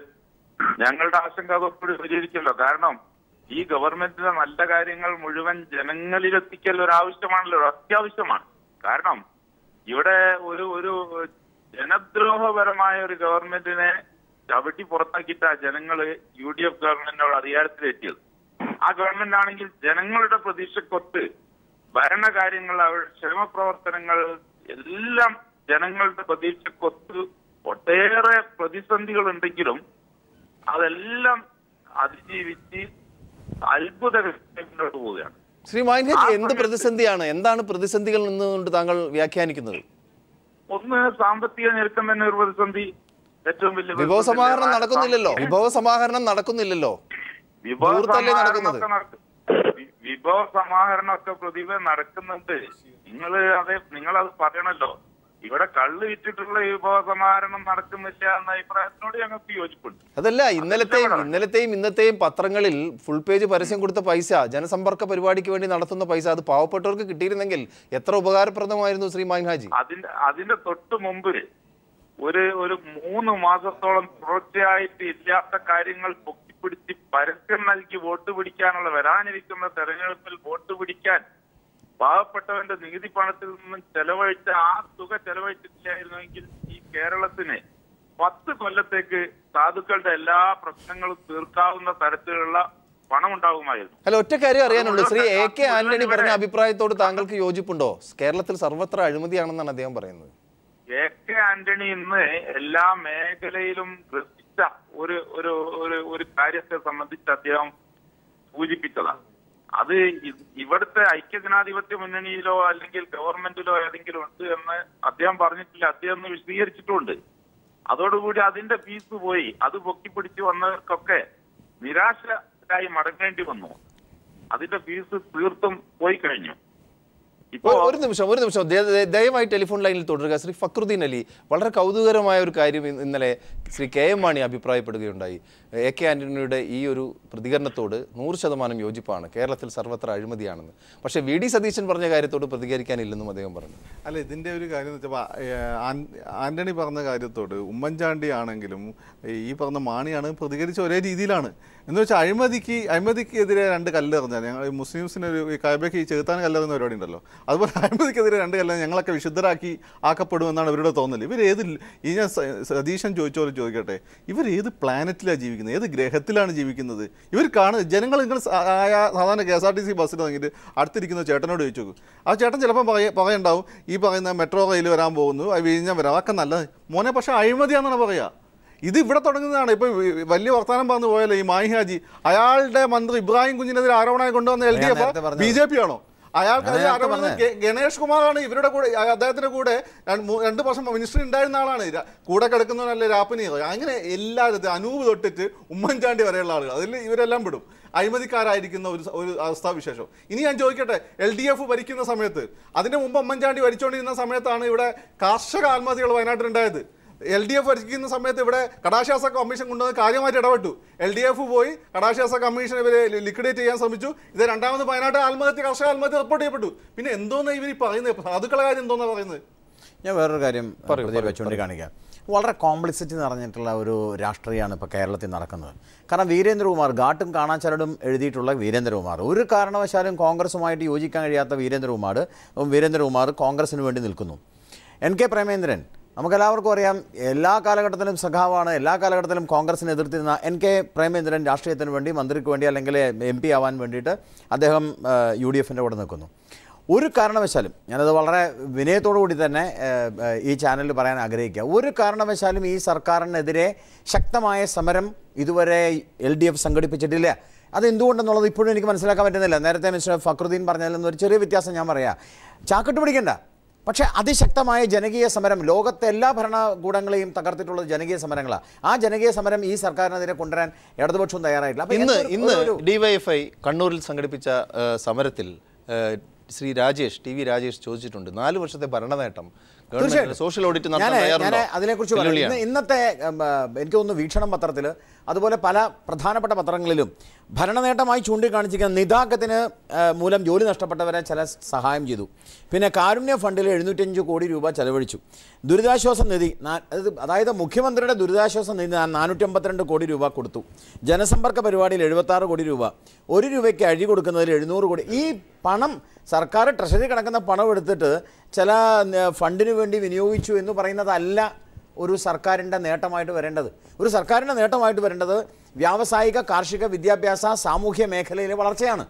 ഞങ്ങളുടെ ആശങ്ക അതോടുകൂടി പരിഹരിക്കല്ലോ. കാരണം ഈ ഗവൺമെന്റിന്റെ നല്ല കാര്യങ്ങൾ മുഴുവൻ ജനങ്ങളിലെത്തിക്കൽ ഒരു ആവശ്യമാണല്ലോ, ഒരു അത്യാവശ്യമാണ്. കാരണം ഇവിടെ ഒരു ജനദ്രോഹപരമായ ഒരു ഗവൺമെന്റിനെ ചവിട്ടി പുറത്താക്കിയിട്ടാ ജനങ്ങള് UDF ഗവൺമെന്റിനോട് അധികാരത്തിലെത്തിയത്. ആ ഗവൺമെന്റ് ആണെങ്കിൽ ജനങ്ങളുടെ പ്രതീക്ഷക്കൊത്ത് ഭരണകാര്യങ്ങൾ, അവരുടെ ക്ഷേമപ്രവർത്തനങ്ങൾ എല്ലാം ജനങ്ങളുടെ പ്രതീക്ഷക്കൊത്ത് ഒട്ടേറെ പ്രതിസന്ധികൾ ഉണ്ടെങ്കിലും അതെല്ലാം അതിജീവിച്ച് അത്ഭുതകരമായിട്ട് പോവുകയാണ്. ശ്രീ മായിൻ ഹാജി, എന്ത് പ്രതിസന്ധിയാണ്, എന്താണ് പ്രതിസന്ധികൾ എന്നുകൊണ്ട് താങ്കൾ വ്യാഖ്യാനിക്കുന്നത്? ഒന്ന്, സാമ്പത്തിക ഞെരുക്കം തന്നെ ഒരു പ്രതിസന്ധി. ഏറ്റവും വലിയ വിഭവ സമാഹരണം നടക്കുന്നില്ലല്ലോ. വിഭവ സമാഹരണം പ്രതിഭ നടക്കുന്നുണ്ട്. നിങ്ങളത് പറയണല്ലോ. ഇവിടെ കള്ള് വിറ്റിട്ടുള്ള വിഭവ സമാഹരണം നടക്കുന്നില്ല എന്ന അഭിപ്രായത്തിനോട് ഞങ്ങൾക്ക് യോജിപ്പുണ്ട്. അതല്ല, ഇന്നലത്തെയും ഇന്നത്തെയും പത്രങ്ങളിൽ ഫുൾ പേജ് പരസ്യം കൊടുത്ത പൈസ, ജനസമ്പർക്ക പരിപാടിക്ക് വേണ്ടി നടത്തുന്ന പൈസ, അത് പാവപ്പെട്ടവർക്ക് കിട്ടിയിരുന്നെങ്കിൽ എത്ര ഉപകാരപ്രദമായിരുന്നു ശ്രീ മായിൻ ഹാജി. അതിന്റെ തൊട്ട് മുമ്പ് ഒരു 3 മാസത്തോളം തുടർച്ചയായിട്ട് ഇല്ലാത്ത കാര്യങ്ങൾ പൊക്കിപ്പിടിച്ച് പരസ്യം നൽകി വോട്ട് പിടിക്കാനുള്ള വരാനിരിക്കുന്ന തെരഞ്ഞെടുപ്പിൽ വോട്ട് പിടിക്കാൻ പാവപ്പെട്ടവന്റെ നികുതി പണത്തിൽ നിന്നും ചെലവഴിച്ച ആ തുക ചെലവഴിച്ചിട്ടില്ലായിരുന്നുവെങ്കിൽ ഈ കേരളത്തിന് 10 കൊല്ലത്തേക്ക് സാധുക്കളുടെ എല്ലാ പ്രശ്നങ്ങളും തീർക്കാവുന്ന തരത്തിലുള്ള പണം ഉണ്ടാകുമായിരുന്നു. അല്ല, ഒറ്റ കാര്യം അറിയാനുള്ളൂ. ശ്രീ AK ആന്റണി പറഞ്ഞ അഭിപ്രായത്തോട് താങ്കൾക്ക് യോജിപ്പുണ്ടോ? കേരളത്തിൽ സർവത്ര അഴിമതിയാണെന്നാണ് അദ്ദേഹം പറയുന്നത്. AK ആന്റണി ഇന്ന് എല്ലാ മേഖലയിലും ഗ്രസിച്ച ഒരു കാര്യത്തെ സംബന്ധിച്ച് അദ്ദേഹം സൂചിപ്പിച്ചതാണ്. അത് ഇവിടുത്തെ ഐക്യജനാധിപത്യ മുന്നണിയിലോ അല്ലെങ്കിൽ ഗവൺമെന്റിലോ ഏതെങ്കിലും ഉണ്ട് എന്ന് അദ്ദേഹം പറഞ്ഞിട്ടില്ല. അദ്ദേഹം ഒന്ന് വിശദീകരിച്ചിട്ടുണ്ട്. അതോടുകൂടി അതിന്റെ പീസ് പോയി. അത് പൊക്കിപ്പിടിച്ച് വന്നവർക്കൊക്കെ നിരാശരായി മടങ്ങേണ്ടി വന്നു. അതിന്റെ ഫീസ് തീർത്തും പോയി കഴിഞ്ഞു. ഒരു നിമിഷം ദയവായി ടെലിഫോൺ ലൈനിൽ തുടരുക. ശ്രീ ഫക്രുദ്ദീൻ അലി, വളരെ കൗതുകരമായ ഒരു കാര്യം ഇന്നലെ ശ്രീ കെ എം മാണി അഭിപ്രായപ്പെടുകയുണ്ടായി. എ കെ ആന്റണിയുടെ ഈ ഒരു പ്രതികരണത്തോട് 100% യോജിപ്പാണ്, കേരളത്തിൽ സർവത്ര അഴിമതിയാണെന്ന്. പക്ഷേ വി ഡി സതീശൻ പറഞ്ഞ കാര്യത്തോട് പ്രതികരിക്കാനില്ലെന്നും അദ്ദേഹം പറഞ്ഞു. അല്ല, ഇതിൻ്റെ ഒരു കാര്യം എന്ന് വെച്ചാൽ ആന്റണി പറഞ്ഞ കാര്യത്തോട് ഉമ്മൻചാണ്ടി ആണെങ്കിലും ഈ പറഞ്ഞ മാണിയാണ് പ്രതികരിച്ച ഒരേ രീതിയിലാണ്. എന്ന് വെച്ചാൽ അഴിമതിക്കെതിരെ 2 കല്ലെറിഞ്ഞാൽ ഞങ്ങൾ മുസ്ലിംസിന് ഒരു കൈബയ്ക്ക് ഈ ചെറുത്താൻ കല്ലെറിയുന്ന പരിപാടി ഉണ്ടല്ലോ, അതുപോലെ അഴിമതിക്കെതിരെ 2 കല്ലെറിഞ്ഞാൽ ഞങ്ങളൊക്കെ വിശുദ്ധരാക്കി ആക്കപ്പെടുമെന്നാണ് ഇവരുടെ തോന്നൽ. ഈ ഞാൻ സതീശൻ ചോദിക്കട്ടെ, ഇവർ ഏത് പ്ലാനറ്റിലാണ് ജീവിക്കുന്നത്, ഏത് ഗ്രഹത്തിലാണ് ജീവിക്കുന്നത്? ഇവർ ജനങ്ങൾ നിങ്ങൾ സാധാരണ KSRTC ബസ്സിൽ ഇറങ്ങിയിട്ട് അടുത്തിരിക്കുന്ന ചേട്ടനോട് ചോദിച്ചു നോക്കും. ആ ചേട്ടൻ ചിലപ്പോൾ പറയുണ്ടാവും ഈ പറയുന്ന മെട്രോ റെയിൽ വരാൻ പോകുന്നു, വിഴിഞ്ഞാൻ വരാം, അതൊക്കെ നല്ലത് മോനെ, പക്ഷേ അഴിമതിയാണെന്നാണ് പറയുക. ഇത് ഇവിടെ തുടങ്ങുന്നതാണ്. ഇപ്പോൾ വലിയ വർത്തമാനം പറഞ്ഞു പോയല്ലോ ഈ മാഹി ഹാജി, അയാളുടെ മന്ത്രി ഇബ്രാഹിം കുഞ്ഞിനെതിരെ ആരോപണം കൊണ്ടുവന്ന LDF BJP ആണോ? അയാൾക്കെതിരെ ആരോപണം ഗണേഷ് കുമാറാണ്. ഇവരുടെ കൂടെ അദ്ദേഹത്തിന്റെ കൂടെ 2 വർഷം മിനിസ്റ്റർ ഉണ്ടായിരുന്ന ആളാണ്. കൂടെ കിടക്കുന്നവരല്ലേ രാപ്പനി. അങ്ങനെ എല്ലാവരും അനൂപ് തൊട്ടിട്ട് ഉമ്മൻചാണ്ടി വരെയുള്ള ആളുകൾ അതിൽ ഇവരെല്ലാം പെടും. അഴിമതിക്കാരായിരിക്കുന്ന ഒരു അവസ്ഥാവിശേഷം. ഇനി ഞാൻ ചോദിക്കട്ടെ, LDF ഭരിക്കുന്ന സമയത്ത്, അതിന് മുമ്പ് ഉമ്മൻചാണ്ടി ഭരിച്ചുകൊണ്ടിരുന്ന സമയത്താണ് ഇവിടെ കാർഷിക ആത്മഹത്യകൾ വയനാട്ടിലുണ്ടായത്. LDF ഭരിക്കുന്ന സമയത്ത് ഇവിടെ കടാശ്വാസ കമ്മീഷൻ കൊണ്ടുവന്ന് കാര്യമായിട്ട് ഇടപെട്ടു. LDF പോയി കടാശ്വാസ കമ്മീഷൻ ഇവരെ ലിക്വിഡേറ്റ് ചെയ്യാൻ ശ്രമിച്ചു. ഇത് രണ്ടാമത് വയനാട് കർഷക ആത്മഹത്യ റിപ്പോർട്ട് ചെയ്യപ്പെട്ടു. പിന്നെ എന്തോന്നാ ഇവർ പറയുന്നത്? സാധുക്കളെ കാര്യം എന്തോന്നാ പറയുന്നത്? ഞാൻ വേറൊരു കാര്യം വെച്ചുകൊണ്ട് കാണിക്കാം. വളരെ കോംപ്ലിസിറ്റി നിറഞ്ഞിട്ടുള്ള ഒരു രാഷ്ട്രീയമാണ് ഇപ്പോൾ കേരളത്തിൽ നടക്കുന്നത്. കാരണം വീരേന്ദ്രകുമാർ, ഘാട്ടും കാണാച്ചരടും എഴുതിയിട്ടുള്ള വീരേന്ദ്രകുമാർ, ഒരു കാരണവശാലും കോൺഗ്രസുമായിട്ട് യോജിക്കാൻ കഴിയാത്ത വീരേന്ദ്രകുമാർ കോൺഗ്രസിന് വേണ്ടി നിൽക്കുന്നു. NK പ്രേമേന്ദ്രൻ, നമുക്കെല്ലാവർക്കും അറിയാം, എല്ലാ കാലഘട്ടത്തിലും സഖാവാണ്, എല്ലാ കാലഘട്ടത്തിലും കോൺഗ്രസിനെ എതിർത്തിരുന്ന NK പ്രേമേന്ദ്രൻ രാഷ്ട്രീയത്തിന് വേണ്ടി, മന്ത്രിക്ക് വേണ്ടി അല്ലെങ്കിൽ MP ആവാൻ വേണ്ടിയിട്ട് അദ്ദേഹം UDFൻ്റെ കൂടെ നിൽക്കുന്നു. ഒരു കാരണവശാലും, ഞാനത് വളരെ വിനയത്തോടു കൂടി തന്നെ ഈ ചാനലിൽ പറയാൻ ആഗ്രഹിക്കുക, ഒരു കാരണവശാലും ഈ സർക്കാരിനെതിരെ ശക്തമായ സമരം ഇതുവരെ LDF സംഘടിപ്പിച്ചിട്ടില്ല. അതെന്തുകൊണ്ടെന്നുള്ളത് ഇപ്പോഴും എനിക്ക് മനസ്സിലാക്കാൻ പറ്റുന്നില്ല. നേരത്തെ മിസ്റ്റർ ഫക്രുദ്ദീൻ പറഞ്ഞതിൽ നിന്നൊരു ചെറിയ വ്യത്യാസം ഞാൻ പറയാം. ചാക്കിട്ട് പിടിക്കണ്ട, പക്ഷേ അതിശക്തമായ ജനകീയ സമരം, ലോകത്തെ എല്ലാ ഭരണകൂടങ്ങളെയും തകർത്തിട്ടുള്ളത് ജനകീയ സമരങ്ങളാണ്. ആ ജനകീയ സമരം ഈ സർക്കാരിനെതിരെ കൊണ്ടുവരാൻ ഇടതുപക്ഷവും തയ്യാറായിട്ടില്ല. ഇന്ന് DYFI കണ്ണൂരിൽ സംഘടിപ്പിച്ച സമരത്തിൽ ശ്രീ TV രാജേഷ് ചോദിച്ചിട്ടുണ്ട്, 4 വർഷത്തെ ഭരണനേട്ടം സോഷ്യൽ ഓഡിറ്റ് ഞാൻ അതിനെക്കുറിച്ച് പറയാം. ഇന്നത്തെ എനിക്ക് തോന്നുന്നു വീക്ഷണം പത്രത്തിൽ, അതുപോലെ പല പ്രധാനപ്പെട്ട പത്രങ്ങളിലും ഭരണനേട്ടമായി ചൂണ്ടിക്കാണിച്ചിരിക്കുന്ന നിതാഖത്തിന് മൂലം ജോലി നഷ്ടപ്പെട്ടവരെ ചില സഹായം ചെയ്തു. പിന്നെ കാരുണ്യ ഫണ്ടിൽ 705 കോടി രൂപ ചെലവഴിച്ചു. ദുരിതാശ്വാസ നിധി, അതായത് മുഖ്യമന്ത്രിയുടെ ദുരിതാശ്വാസ നിധി 452 കോടി രൂപ കൊടുത്തു. ജനസമ്പർക്ക പരിപാടിയിൽ 76 കോടി രൂപ, 1 രൂപയ്ക്ക് അഴി കൊടുക്കുന്നതിൽ 700 കോടി. ഈ പണം സർക്കാർ ട്രഷറി കിടക്കുന്ന പണം എടുത്തിട്ട് ചില ഫണ്ടിന് വേണ്ടി വിനിയോഗിച്ചു എന്ന് പറയുന്നതല്ല ഒരു സർക്കാരിൻ്റെ നേട്ടമായിട്ട് വരേണ്ടത്. ഒരു സർക്കാരിൻ്റെ നേട്ടമായിട്ട് വരേണ്ടത് വ്യാവസായിക, കാർഷിക, വിദ്യാഭ്യാസ, സാമൂഹ്യ മേഖലയിലെ വളർച്ചയാണ്.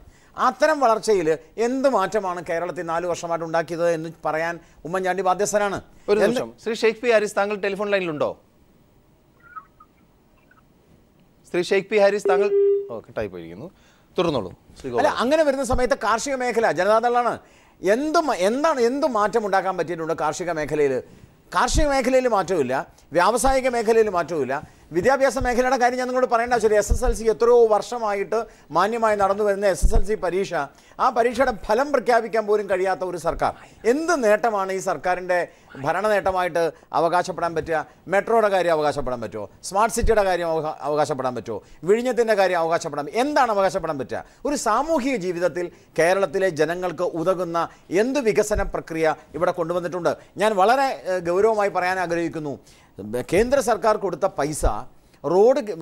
അത്തരം വളർച്ചയിൽ എന്ത് മാറ്റമാണ് കേരളത്തിൽ 4 വർഷമായിട്ട് ഉണ്ടാക്കിയത് എന്ന് പറയാൻ ഉമ്മൻചാണ്ടി ബാധ്യസ്ഥനാണ്. ഒരു നിമിഷം, ശ്രീ ഷെയ്ഖ് പി ഹാരിസ്, താങ്കൾ ടെലിഫോൺ ലൈനിലുണ്ടോ? ശ്രീ ഷെയ്ഖ് പി ഹാരിസ്, താങ്കൾ കട്ടായി പോയിരിക്കുന്നു, തുറന്നോളൂ. അല്ല, അങ്ങനെ വരുന്ന സമയത്ത് കാർഷിക മേഖല ജനതാദളാണ്. എന്ത് മാറ്റം ഉണ്ടാക്കാൻ പറ്റിയിട്ടുണ്ട് കാർഷിക മേഖലയിൽ? കാർഷിക മേഖലയിൽ മാറ്റമില്ല, വ്യാവസായിക മേഖലയിൽ മാറ്റമില്ല, വിദ്യാഭ്യാസ മേഖലയുടെ കാര്യം ഞാൻ നിങ്ങളോട് പറയേണ്ട ആവശ്യമില്ല. SSLC എത്രയോ വർഷമായിട്ട് മാന്യമായി നടന്നു വരുന്ന SSLC പരീക്ഷ, ആ പരീക്ഷയുടെ ഫലം പ്രഖ്യാപിക്കാൻ പോലും കഴിയാത്ത ഒരു സർക്കാർ. എന്ത് നേട്ടമാണ് ഈ സർക്കാരിൻ്റെ ഭരണ നേട്ടമായിട്ട് അവകാശപ്പെടാൻ പറ്റുക? മെട്രോയുടെ കാര്യം അവകാശപ്പെടാൻ പറ്റുമോ? സ്മാർട്ട് സിറ്റിയുടെ കാര്യം അവകാശപ്പെടാൻ പറ്റുമോ? വിഴിഞ്ഞത്തിൻ്റെ കാര്യം അവകാശപ്പെടാൻ, എന്താണ് അവകാശപ്പെടാൻ പറ്റുക? ഒരു സാമൂഹിക ജീവിതത്തിൽ കേരളത്തിലെ ജനങ്ങൾക്ക് ഉതകുന്ന എന്ത് വികസന പ്രക്രിയ ഇവിടെ കൊണ്ടുവന്നിട്ടുണ്ട്? ഞാൻ വളരെ ഗൗരവമായി പറയാൻ ആഗ്രഹിക്കുന്നു, കേന്ദ്ര സർക്കാർ കൊടുത്ത പൈസ,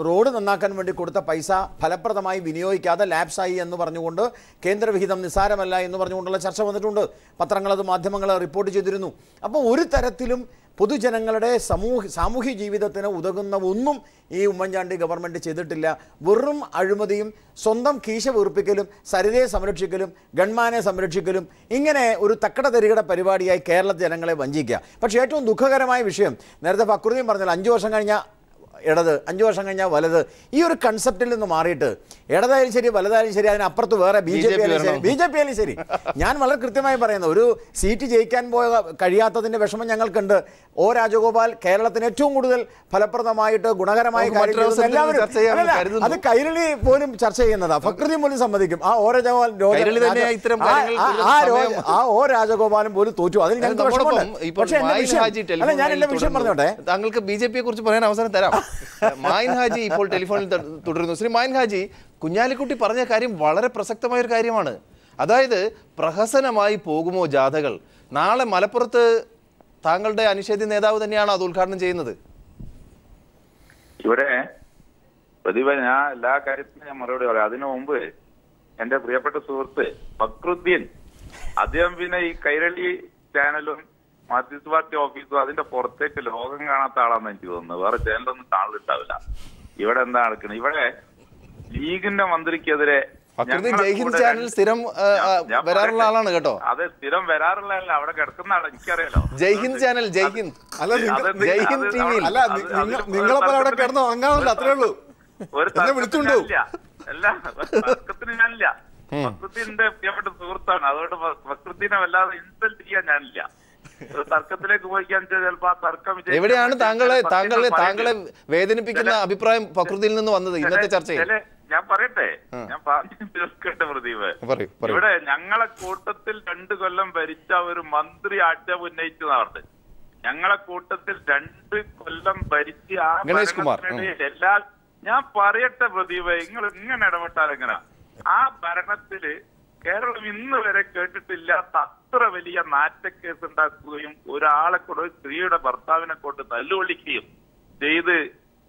റോഡ് നന്നാക്കാൻ വേണ്ടി കൊടുത്ത പൈസ ഫലപ്രദമായി വിനിയോഗിക്കാതെ ലാപ്സായി എന്ന് പറഞ്ഞുകൊണ്ട് കേന്ദ്രവിഹിതം നിസ്സാരമല്ല എന്ന് പറഞ്ഞുകൊണ്ടുള്ള ചർച്ച വന്നിട്ടുണ്ട്. പത്രങ്ങളത്, മാധ്യമങ്ങൾ റിപ്പോർട്ട് ചെയ്തിരുന്നു. അപ്പോൾ ഒരു തരത്തിലും പൊതുജനങ്ങളുടെ സാമൂഹ്യ ജീവിതത്തിന് ഉതകുന്ന ഒന്നും ഈ ഉമ്മൻചാണ്ടി ഗവൺമെൻറ് ചെയ്തിട്ടില്ല. വെറും അഴിമതിയും സ്വന്തം കീശ വീർപ്പിക്കലും സരിതയെ സംരക്ഷിക്കലും ഗൺമാനെ സംരക്ഷിക്കലും, ഇങ്ങനെ ഒരു തക്കട തരികട പരിപാടിയായി കേരള ജനങ്ങളെ വഞ്ചിക്കുക. പക്ഷേ ഏറ്റവും ദുഃഖകരമായ വിഷയം, നേരത്തെ ഫക്രുദ്ദീൻ പറഞ്ഞാൽ 5 വർഷം കഴിഞ്ഞ ഇടത്, 5 വർഷം കഴിഞ്ഞാൽ വലത്. ഈ ഒരു കൺസെപ്റ്റിൽ നിന്ന് മാറിയിട്ട് ഇടതായാലും ശരി വലതായാലും ശരി അതിനപ്പുറത്ത് വേറെ ബി ജെ പി ആയാലും ശരി, ഞാൻ വളരെ കൃത്യമായി പറയുന്നു, ഒരു സീറ്റ് ജയിക്കാൻ കഴിയാത്തതിൻ്റെ വിഷമം ഞങ്ങൾക്കുണ്ട്. ഒ രാജഗോപാൽ കേരളത്തിന് ഏറ്റവും കൂടുതൽ ഫലപ്രദമായിട്ട് ഗുണകരമായ കാര്യം എല്ലാവരും അത് കൈരളി പോലും ചർച്ച ചെയ്യുന്നതാ, ഫക്രുദ്ദീൻ പോലും സമ്മതിക്കും. ആ ഒ രാജഗോപാലും പോലും തോറ്റു. അതിൽ ഞങ്ങൾക്ക് വിഷമമുണ്ട്. പക്ഷേ ഞാൻ എന്റെ വിഷയം പറഞ്ഞോട്ടെ, താങ്കൾക്ക് ബി ജെ പിയെ കുറിച്ച് പറയാൻ അവസരം തരാം. മായിൻ ഹാജി ഇപ്പോൾ ടെലിഫോണിൽ തുടരുന്നു. ശ്രീ മായിൻ ഹാജി, കുഞ്ഞാലിക്കുട്ടി പറഞ്ഞ കാര്യം വളരെ പ്രസക്തമായ ഒരു കാര്യമാണ്. അതായത് പ്രഹസനമായി പോകുമോ ജാഥകൾ? നാളെ മലപ്പുറത്ത് താങ്കളുടെ അനിഷേധ്യ നേതാവ് തന്നെയാണ് അത് ഉദ്ഘാടനം ചെയ്യുന്നത്. ഇവിടെ പ്രതിഭ, ഞാൻ എല്ലാ കാര്യത്തിനും ഞാൻ മറുപടി പറയാം. അതിനു മുമ്പ് എന്റെ പ്രിയപ്പെട്ട സുഹൃത്ത് ഫക്രുദ്ദീൻ, അദ്ദേഹം പിന്നെ ഈ കൈരളി ചാനലും മാർക്സിസ്റ്റ് പാർട്ടി ഓഫീസും അതിന്റെ പുറത്തേക്ക് ലോകം കാണാത്ത ആളാന്ന് എനിക്ക് തോന്നുന്നത്. വേറെ ചാനലൊന്നും കാണലുണ്ടാവില്ല. ഇവിടെ എന്താ നടക്കുന്നത്? ഇവിടെ ലീഗിന്റെ മന്ത്രിക്കെതിരെ ജയ്ഹിന്ദ് ചാനൽ സ്ഥിരം വരാറുള്ള ആളാണ് കേട്ടോ. അതെ, സ്ഥിരം വരാറുള്ള അവിടെ കിടക്കുന്ന ആളെ എനിക്കറിയാലോ. ജയ്ഹിന്ദ് ചാനൽ, ജയ്ഹിന്ദ് ജയ്ഹിന്ദ് ടിവിയിൽ നിങ്ങളെപ്പോലെ അവിടെ കിടന്നു അങ്ങാവില്ല, അത്രേ ഉള്ളൂ. ഒരു തർക്കത്തിന് ഞാനില്ല. ഫക്രുദ്ദീന്റെ പ്രിയപ്പെട്ട സുഹൃത്താണ്. അതുകൊണ്ട് ഫക്രുദ്ദീനെ വല്ലാതെ ഇൻസൾട്ട് ചെയ്യാൻ ഞാനില്ല. ഒരു തർക്കത്തിലേക്ക് പോയിക്കാൻ ചിലപ്പോ ആ തർക്കം എവിടെയാണ് താങ്കളെ വേദനിപ്പിക്കുന്ന അഭിപ്രായം ഫക്രുദ്ദീനിൽ നിന്ന് വന്നത് ഇന്നത്തെ ചർച്ചയിൽ? ഞാൻ പറയട്ടെ, ഞാൻ പറഞ്ഞു തീർക്കട്ടെ പ്രദീപ്. ഇവിടെ ഞങ്ങളെ കൂട്ടത്തിൽ 2 കൊല്ലം ഭരിച്ച ഒരു മന്ത്രി ആക്ഷേപം ഉന്നയിച്ചതാണ്. ഞങ്ങളെ കൂട്ടത്തിൽ 2 കൊല്ലം ഭരിച്ച ആ എല്ലാ, ഞാൻ പറയട്ടെ പ്രദീപ്, നിങ്ങൾ ഇങ്ങനെ ഇടപെട്ടാൽ എങ്ങനെ? ആ ഭരണത്തില് കേരളം ഇന്ന് വരെ കേട്ടിട്ടില്ലാത്ത അത്ര വലിയ നാറ്റക്കേസ് ഉണ്ടാക്കുകയും ഒരാളെ കൊണ്ട്, ഒരു സ്ത്രീയുടെ ഭർത്താവിനെ കൊണ്ട് തല്ലുകൊള്ളിക്കുകയും ചെയ്ത്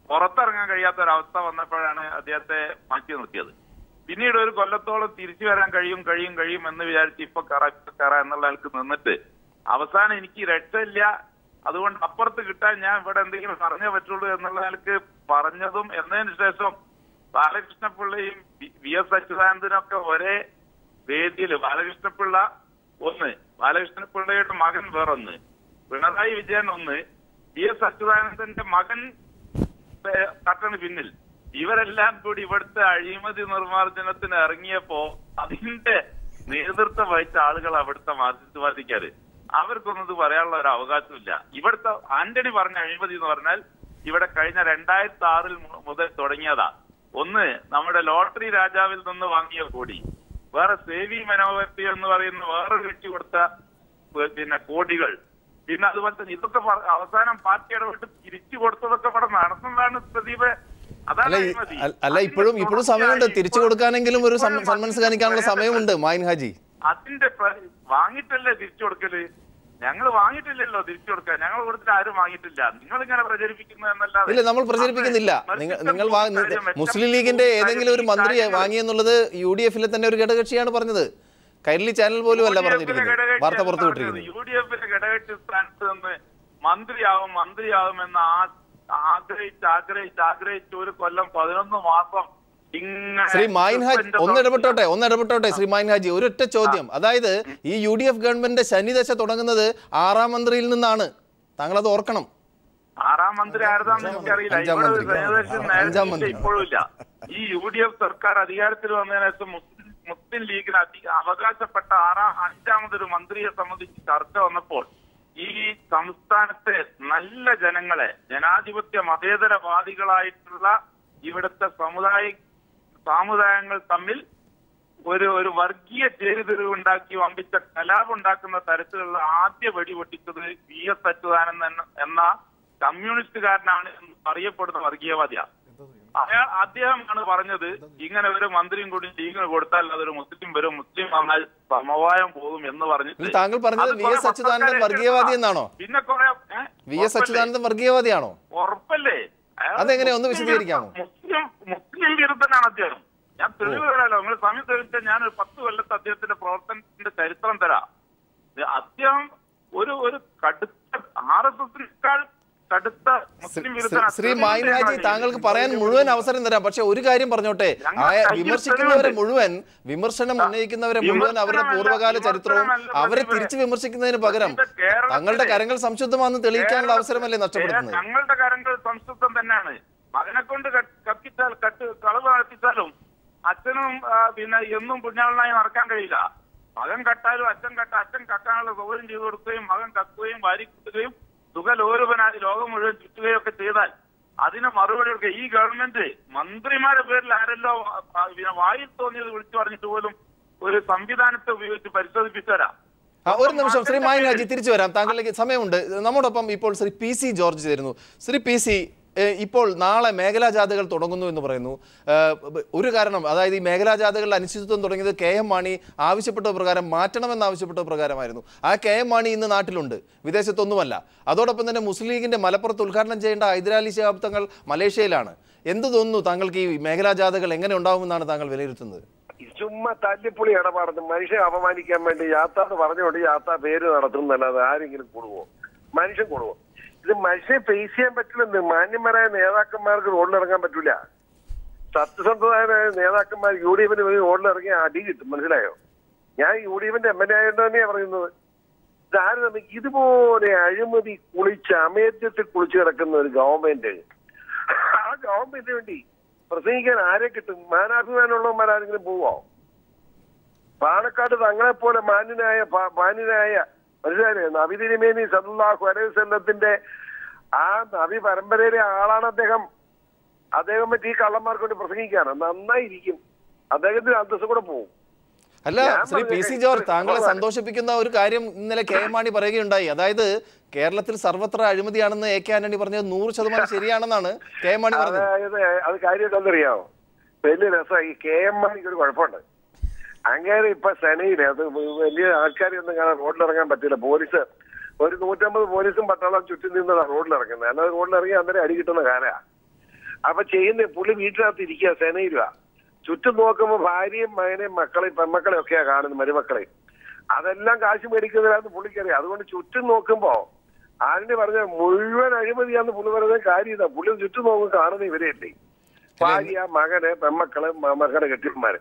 പുറത്തിറങ്ങാൻ കഴിയാത്ത ഒരവസ്ഥ വന്നപ്പോഴാണ് അദ്ദേഹത്തെ മാറ്റി നിർത്തിയത്. പിന്നീട് 1 കൊല്ലത്തോളം തിരിച്ചു വരാൻ കഴിയും എന്ന് വിചാരിച്ച് ഇപ്പൊ കറ എന്നുള്ള ആൾക്ക് നിന്നിട്ട് അവസാനം എനിക്ക് രക്ഷയില്ല, അതുകൊണ്ട് അപ്പുറത്ത് കിട്ടാൻ ഞാൻ ഇവിടെ എന്തെങ്കിലും പറഞ്ഞേ പറ്റുള്ളൂ എന്നുള്ള ആൾക്ക് പറഞ്ഞതും, എന്നതിന് ശേഷം ബാലകൃഷ്ണപിള്ളയും വി എസ് അച്യുതാനന്ദനൊക്കെ ഒരേ വേദിയിൽ, ബാലകൃഷ്ണപിള്ള ഒന്ന്, ബാലകൃഷ്ണപിള്ളയുടെ മകൻ വേറൊന്ന്, പിണറായി വിജയൻ ഒന്ന്, വി എസ് അച്യുതാനന്ദന്റെ മകൻ തട്ടന് പിന്നിൽ, ഇവരെല്ലാം കൂടി ഇവിടുത്തെ അഴിമതി നിർമ്മാർജ്ജനത്തിന് ഇറങ്ങിയപ്പോ അതിന്റെ നേതൃത്വം വഹിച്ച ആളുകൾ അവിടുത്തെ മാർക്സിസ്റ്റ് പാർട്ടിക്കാര്, അവർക്കൊന്നും ഇത് പറയാനുള്ള ഒരു അവകാശമില്ല. ഇവിടുത്തെ ആന്റണി പറഞ്ഞ അഴിമതി എന്ന് പറഞ്ഞാൽ ഇവിടെ കഴിഞ്ഞ 2006 മുതൽ തുടങ്ങിയതാ. ഒന്ന്, നമ്മുടെ ലോട്ടറി രാജാവിൽ നിന്ന് വാങ്ങിയ കോടി, വേറെ സേവി മനോവർത്തി എന്ന് പറയുന്ന വേറൊരു കക്ഷി കൊടുത്ത പിന്നെ കോടികൾ, പിന്നെ അതുപോലെ തന്നെ ഇതൊക്കെ അവസാനം പാർട്ടി ഇടപെട്ട് തിരിച്ചു കൊടുത്തതൊക്കെ ഇവിടെ നടത്തുന്നതാണ് പ്രദീപ്. അതാണ് അല്ല, ഇപ്പോഴും സമയമുണ്ട് തിരിച്ചു കൊടുക്കാനെങ്കിലും ഒരു സന്മനസ് കാണിക്കാനുള്ള സമയമുണ്ട് മായിൻ ഹാജി. അതിന്റെ വാങ്ങിയിട്ടല്ലേ തിരിച്ചു കൊടുക്കല്? ഞങ്ങൾ വാങ്ങിയിട്ടില്ലല്ലോ തിരിച്ചു കൊടുക്കാൻ. ഞങ്ങൾ കൊടുത്തിട്ട് ആരും വാങ്ങിയിട്ടില്ല. നിങ്ങൾ ഇങ്ങനെ പ്രചരിപ്പിക്കുന്നത് എന്നല്ലാതെ. ഇല്ല, നമ്മൾ പ്രചരിപ്പിക്കുന്നില്ല. നിങ്ങൾ മുസ്ലിം ലീഗിന്റെ ഏതെങ്കിലും ഒരു മന്ത്രി വാങ്ങിയെന്നുള്ളത് UDF തന്നെ ഒരു ഘടകകക്ഷിയാണ് പറഞ്ഞത്. കൈരളി ചാനൽ പോലും അല്ല പറഞ്ഞിരിക്കുന്നത്, വാർത്ത പുറത്തു വിട്ടിരിക്കുന്നത്. UDF ഘടകകക്ഷി സ്ഥാനത്ത് നിന്ന് മന്ത്രിയാവും എന്ന് ആഗ്രഹിച്ച് 1 കൊല്ലം 11 മാസം. ശ്രീ മായിൻ ഹാജി ഒന്ന് ഇടപെട്ടോട്ടെ ശ്രീ മായിൻ ഹാജി, ഒരൊറ്റ ചോദ്യം. അതായത് ഈ UDF ഗവൺമെന്റിന്റെ ശനിദശ തുടങ്ങുന്നത് 6ാം മന്ത്രിയിൽ നിന്നാണ്. താങ്കൾ അത് ഓർക്കണം. 6ാം മന്ത്രി ആരതാണെന്ന് എനിക്കറിയില്ല. ഇപ്പോഴും ഇല്ല. ഈ UDF സർക്കാർ അധികാരത്തിൽ വന്നതിന് ശേഷം മുസ്ലിം ലീഗിന് അവകാശപ്പെട്ട 5ാമതൊരു മന്ത്രിയെ സംബന്ധിച്ച് ചർച്ച വന്നപ്പോൾ ഈ സംസ്ഥാനത്തെ നല്ല ജനങ്ങളെ, ജനാധിപത്യ മതേതരവാദികളായിട്ടുള്ള ഇവിടുത്തെ സമുദായങ്ങൾ തമ്മിൽ ഒരു വർഗീയ ചേരിതിരിവുണ്ടാക്കി വമ്പിച്ച കലാപുണ്ടാക്കുന്ന തരത്തിലുള്ള ആദ്യ വെടിപൊട്ടിച്ചത് വി എസ് അച്യുതാനന്ദൻ എന്ന കമ്മ്യൂണിസ്റ്റുകാരനാണ് എന്ന് അറിയപ്പെടുന്ന വർഗീയവാദിയാണ്. അദ്ദേഹമാണ് പറഞ്ഞത് ഇങ്ങനെ ഒരു മന്ത്രിയും കൂടി ലീഗിന് കൊടുത്താൽ അതൊരു മുസ്ലിം വരും, മുസ്ലിം വന്നാൽ സമവായം പോകും എന്ന് പറഞ്ഞിട്ട്. താങ്കൾ പറഞ്ഞത് വി എസ് അച്യുതാനന്ദൻ വർഗീയവാദി എന്നാണോ? പിന്നെ കുറെ വി എസ് അച്യുതാനന്ദൻ വർഗീയവാദിയാണോ? ഉറപ്പല്ലേ? അതെങ്ങനെ, ഒന്ന് വിശദീകരിക്കാമോ? മുസ്ലിം വിരുദ്ധനാണ് അദ്ദേഹം. ഞാൻ തെളിവ് തരാമല്ലോ, നിങ്ങൾ സമയം തെളിയിച്ച ഞാൻ 10 കൊല്ലത്തെ അദ്ദേഹത്തിന്റെ പ്രവർത്തനത്തിന്റെ ചരിത്രം തരാം. അദ്ദേഹം ഒരു കടുത്ത RSSനേക്കാൾ കടുത്ത മുസ്ലിം വിരുദ്ധ. ശ്രീ മായിൻ ഹാജി, താങ്കൾക്ക് പറയാൻ മുഴുവൻ അവസരം തരാം. പക്ഷെ ഒരു കാര്യം പറഞ്ഞോട്ടെ, വിമർശിക്കുന്നവരെ മുഴുവൻ, വിമർശനം ഉന്നയിക്കുന്നവരെ മുഴുവൻ അവരുടെ പൂർവ്വകാല ചരിത്രവും അവരെ തിരിച്ചു വിമർശിക്കുന്നതിന് പകരം തങ്ങളുടെ കരങ്ങൾ സംശുദ്ധമാണെന്ന് തെളിയിക്കാനുള്ള അവസരമല്ലേ നഷ്ടപ്പെടുന്നത്? ഞങ്ങളുടെ കരങ്ങൾ സംശുദ്ധം തന്നെയാണ്. മകനെ കൊണ്ട് കത്തിച്ചാൽ കളവ് കത്തിച്ചാലും അച്ഛനും പിന്നെ എന്നും പുണ്യാളനായി നടക്കാൻ കഴിയില്ല. മകൻ കട്ടാലും അച്ഛൻ കട്ടാനുള്ള സൗകര്യം ചെയ്തു കൊടുക്കുകയും മകൻ കത്തുകയും വാരി കുത്തുകയും സുഖലോലുപനായി ലോകം മുഴുവൻ ചുറ്റുകയും ഒക്കെ ചെയ്താൽ അതിന് മറുപടി കൊടുക്കുക. ഈ ഗവൺമെന്റ് മന്ത്രിമാരുടെ പേരിൽ ആരെല്ലോ വായിൽ തോന്നിയത് വിളിച്ചു പറഞ്ഞിട്ട് പോലും ഒരു സംവിധാനത്തെ ഉപയോഗിച്ച് പരിശോധിപ്പിച്ചുതരാം. ഒരു നിമിഷം ശ്രീ മായൻ ഹാജി, തിരിച്ചു വരാം. താങ്കളിലേക്ക് സമയമുണ്ട്. നമ്മോടൊപ്പം ഇപ്പോൾ ശ്രീ PC ജോർജ് ചേരുന്നു. ശ്രീ PC, ഇപ്പോൾ നാളെ മേഖലാ ജാഥകൾ തുടങ്ങുന്നു എന്ന് പറയുന്നു. ഒരു കാരണം, അതായത് ഈ മേഖലാ ജാഥകളുടെ അനിശ്ചിതത്വം തുടങ്ങിയത് KM മാണി ആവശ്യപ്പെട്ട പ്രകാരം മാറ്റണമെന്ന് ആവശ്യപ്പെട്ട പ്രകാരമായിരുന്നു. ആ KM മാണി ഇന്ന് നാട്ടിലുണ്ട്, വിദേശത്തൊന്നുമല്ല. അതോടൊപ്പം തന്നെ മുസ്ലിം ലീഗിന്റെ മലപ്പുറത്ത് ഉദ്ഘാടനം ചെയ്യേണ്ട ഹൈദരാലി ശിഹാബ് തങ്ങൾ മലേഷ്യയിലാണ്. എന്ത് തോന്നുന്നു താങ്കൾക്ക് ഈ മേഖലാ ജാഥകൾ എങ്ങനെ ഉണ്ടാവുമെന്നാണ് താങ്കൾ വിലയിരുത്തുന്നത്? ചുമ്മാ തല്ലിപ്പൊളി ഇടപാടുന്നു. മനുഷ്യനെ അപമാനിക്കാൻ വേണ്ടി യാത്ര എന്ന് പറഞ്ഞുകൊണ്ട് യാത്ര പേര് നടത്തുന്നല്ലാതെ ആരെങ്കിലും കൂടുവോ? മനുഷ്യൻ കൂടുവോ? ഇത് മനുഷ്യനെ ഫേസ് ചെയ്യാൻ പറ്റില്ലെന്ന്. മാന്യന്മാരായ നേതാക്കന്മാർക്ക് റോഡിലിറങ്ങാൻ പറ്റൂല. സത്യസന്ധമായ നേതാക്കന്മാർ UDF റോഡിലിറങ്ങി അടി കിട്ടും. മനസ്സിലായോ? ഞാൻ UDF MLA ആയിട്ട് തന്നെയാണ് പറയുന്നത്. ഇതാരും നമുക്ക് ഇതുപോലെ അഴിമതി കുളിച്ച് അമേദ്യത്തിൽ കുളിച്ചു കിടക്കുന്ന ഒരു ഗവൺമെന്റ്, ആ ഗവൺമെന്റിന് വേണ്ടി പ്രസംഗിക്കാൻ ആരെ കിട്ടും? മാനാഭിമാനമുള്ളവന്മാരാരെങ്കിലും പോവോ? പാണക്കാട് തങ്ങളെപ്പോലെ മാന്യനായ മനസ്സിലായില്ലേ, നബി തിരുമേനി സല്ലല്ലാഹു അലൈഹി വസല്ലത്തിന്റെ ആ നബി പരമ്പരയിലെ ആളാണ് അദ്ദേഹം. അദ്ദേഹം പറ്റി ഈ കള്ളന്മാർക്ക് വേണ്ടി പ്രസംഗിക്കാണ്. നന്നായിരിക്കും, അദ്ദേഹത്തിന് അന്തസ്സ് കൂടെ പോകും. അല്ല ശ്രീ PC ജോർജ്, താങ്കളെ സന്തോഷിപ്പിക്കുന്ന ഒരു കാര്യം ഇന്നലെ KM മാണി പറയുകയുണ്ടായി. അതായത് കേരളത്തിൽ സർവത്ര അഴിമതിയാണെന്ന് AK ആന്റണി പറഞ്ഞത് 100% ശരിയാണെന്നാണ് KM മാണി പറഞ്ഞത്. അതായത് അത് കാര്യം എന്താണെന്നറിയാമോ? വലിയ രസമായി. KM മാണിക്ക് ഒരു കുഴപ്പമുണ്ട്. അങ്ങനെ ഇപ്പൊ സെനയില് അത് വലിയ ആൾക്കാരെയൊന്നും കാണാൻ റോഡിലിറങ്ങാൻ പറ്റില്ല. പോലീസ് ഒരു 150 പോലീസും പട്ടാളം ചുറ്റും നിന്നതാണ് റോഡിലിറങ്ങുന്നത്. അല്ലാതെ റോഡിലിറങ്ങി അന്നേരം അടി കിട്ടുന്ന കാലമാണ്. അപ്പൊ ചെയ്യുന്ന പുള്ളി വീട്ടിനകത്ത് ഇരിക്കുക, സെനയിലുക. ചുറ്റും നോക്കുമ്പോൾ ഭാര്യയും മകനെയും മക്കളെയും പെമ്മക്കളെയും ഒക്കെയാ കാണുന്നത്, മരുമക്കളെയും. അതെല്ലാം കാശ് മേടിക്കുന്നതിനാന്ന് പുള്ളിക്കറിയാം. അതുകൊണ്ട് ചുറ്റും നോക്കുമ്പോ ആന്റണി പറഞ്ഞ മുഴുവൻ അഴിമതിയാന്ന് പുള്ളി പറയുന്നത് കാര്യം ഇതാ. പുള്ളി ചുറ്റും നോക്കുമ്പോൾ കാണുന്ന ഇവരെയല്ലേ, ഭാര്യ, മകന്, പെമ്മക്കള്, മക്കളുടെ കെട്ടിയന്മാര്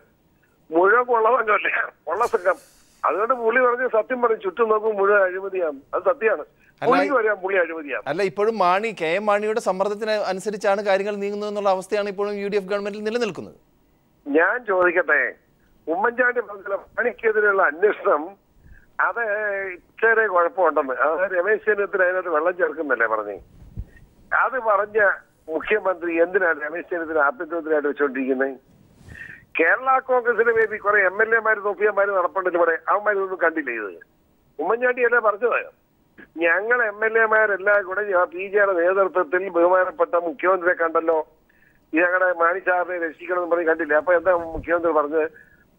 മുഴുവൻ കൊള്ളവല്ലേ, കൊള്ള സംഘം. അതുകൊണ്ട് പുള്ളി പറഞ്ഞ സത്യം പറയും, ചുറ്റും നോക്കുമ്പോൾ മുഴുവൻ അഴിമതിയാണ്. അത് സത്യമാണ്. പുള്ളിക്ക് പറയാം പുള്ളി അഴിമതിയാണ്. അല്ല, ഇപ്പോഴും KM മാണിയുടെ സമ്മർദ്ദത്തിന് അനുസരിച്ചാണ് കാര്യങ്ങൾ നീങ്ങുന്നത് എന്നുള്ള അവസ്ഥയാണ് ഇപ്പോഴും UDF ഗവൺമെന്റിൽ നിലനിൽക്കുന്നത്. ഞാൻ ചോദിക്കട്ടെ, ഉമ്മൻചാണ്ടി പറഞ്ഞ മാണിക്കെതിരെയുള്ള അന്വേഷണം അത് ഇച്ചേറെ കുഴപ്പമുണ്ടെന്ന്, അതായത് രമേശ് ചെന്നിത്തല അതിനകത്ത് വെള്ളം ചേർക്കുന്നല്ലേ പറഞ്ഞേ. അത് പറഞ്ഞ മുഖ്യമന്ത്രി എന്തിനാണ് രമേശ് ചെന്നിത്തല ആഭ്യന്തരമന്ത്രിയായിട്ട് വെച്ചോണ്ടിരിക്കുന്നത്? കേരള കോൺഗ്രസിന്റെ പേരിൽ കുറെ MLA-മാര് തൊപ്പിയന്മാര് നടപ്പുണ്ടെന്ന് ഇവിടെ അവന്മാരൊന്നും കണ്ടില്ല. ഇത് ഉമ്മൻചാണ്ടിയല്ലേ പറഞ്ഞത്. ഞങ്ങൾ MLA-മാരെല്ലാം കൂടെ PJ-യുടെ നേതൃത്വത്തിൽ ബഹുമാനപ്പെട്ട മുഖ്യമന്ത്രിയെ കണ്ടല്ലോ, ഞങ്ങളുടെ മാണി സാറിനെ രക്ഷിക്കണമെന്ന് പറഞ്ഞ് കണ്ടില്ല. അപ്പൊ എന്താ മുഖ്യമന്ത്രി പറഞ്ഞത്?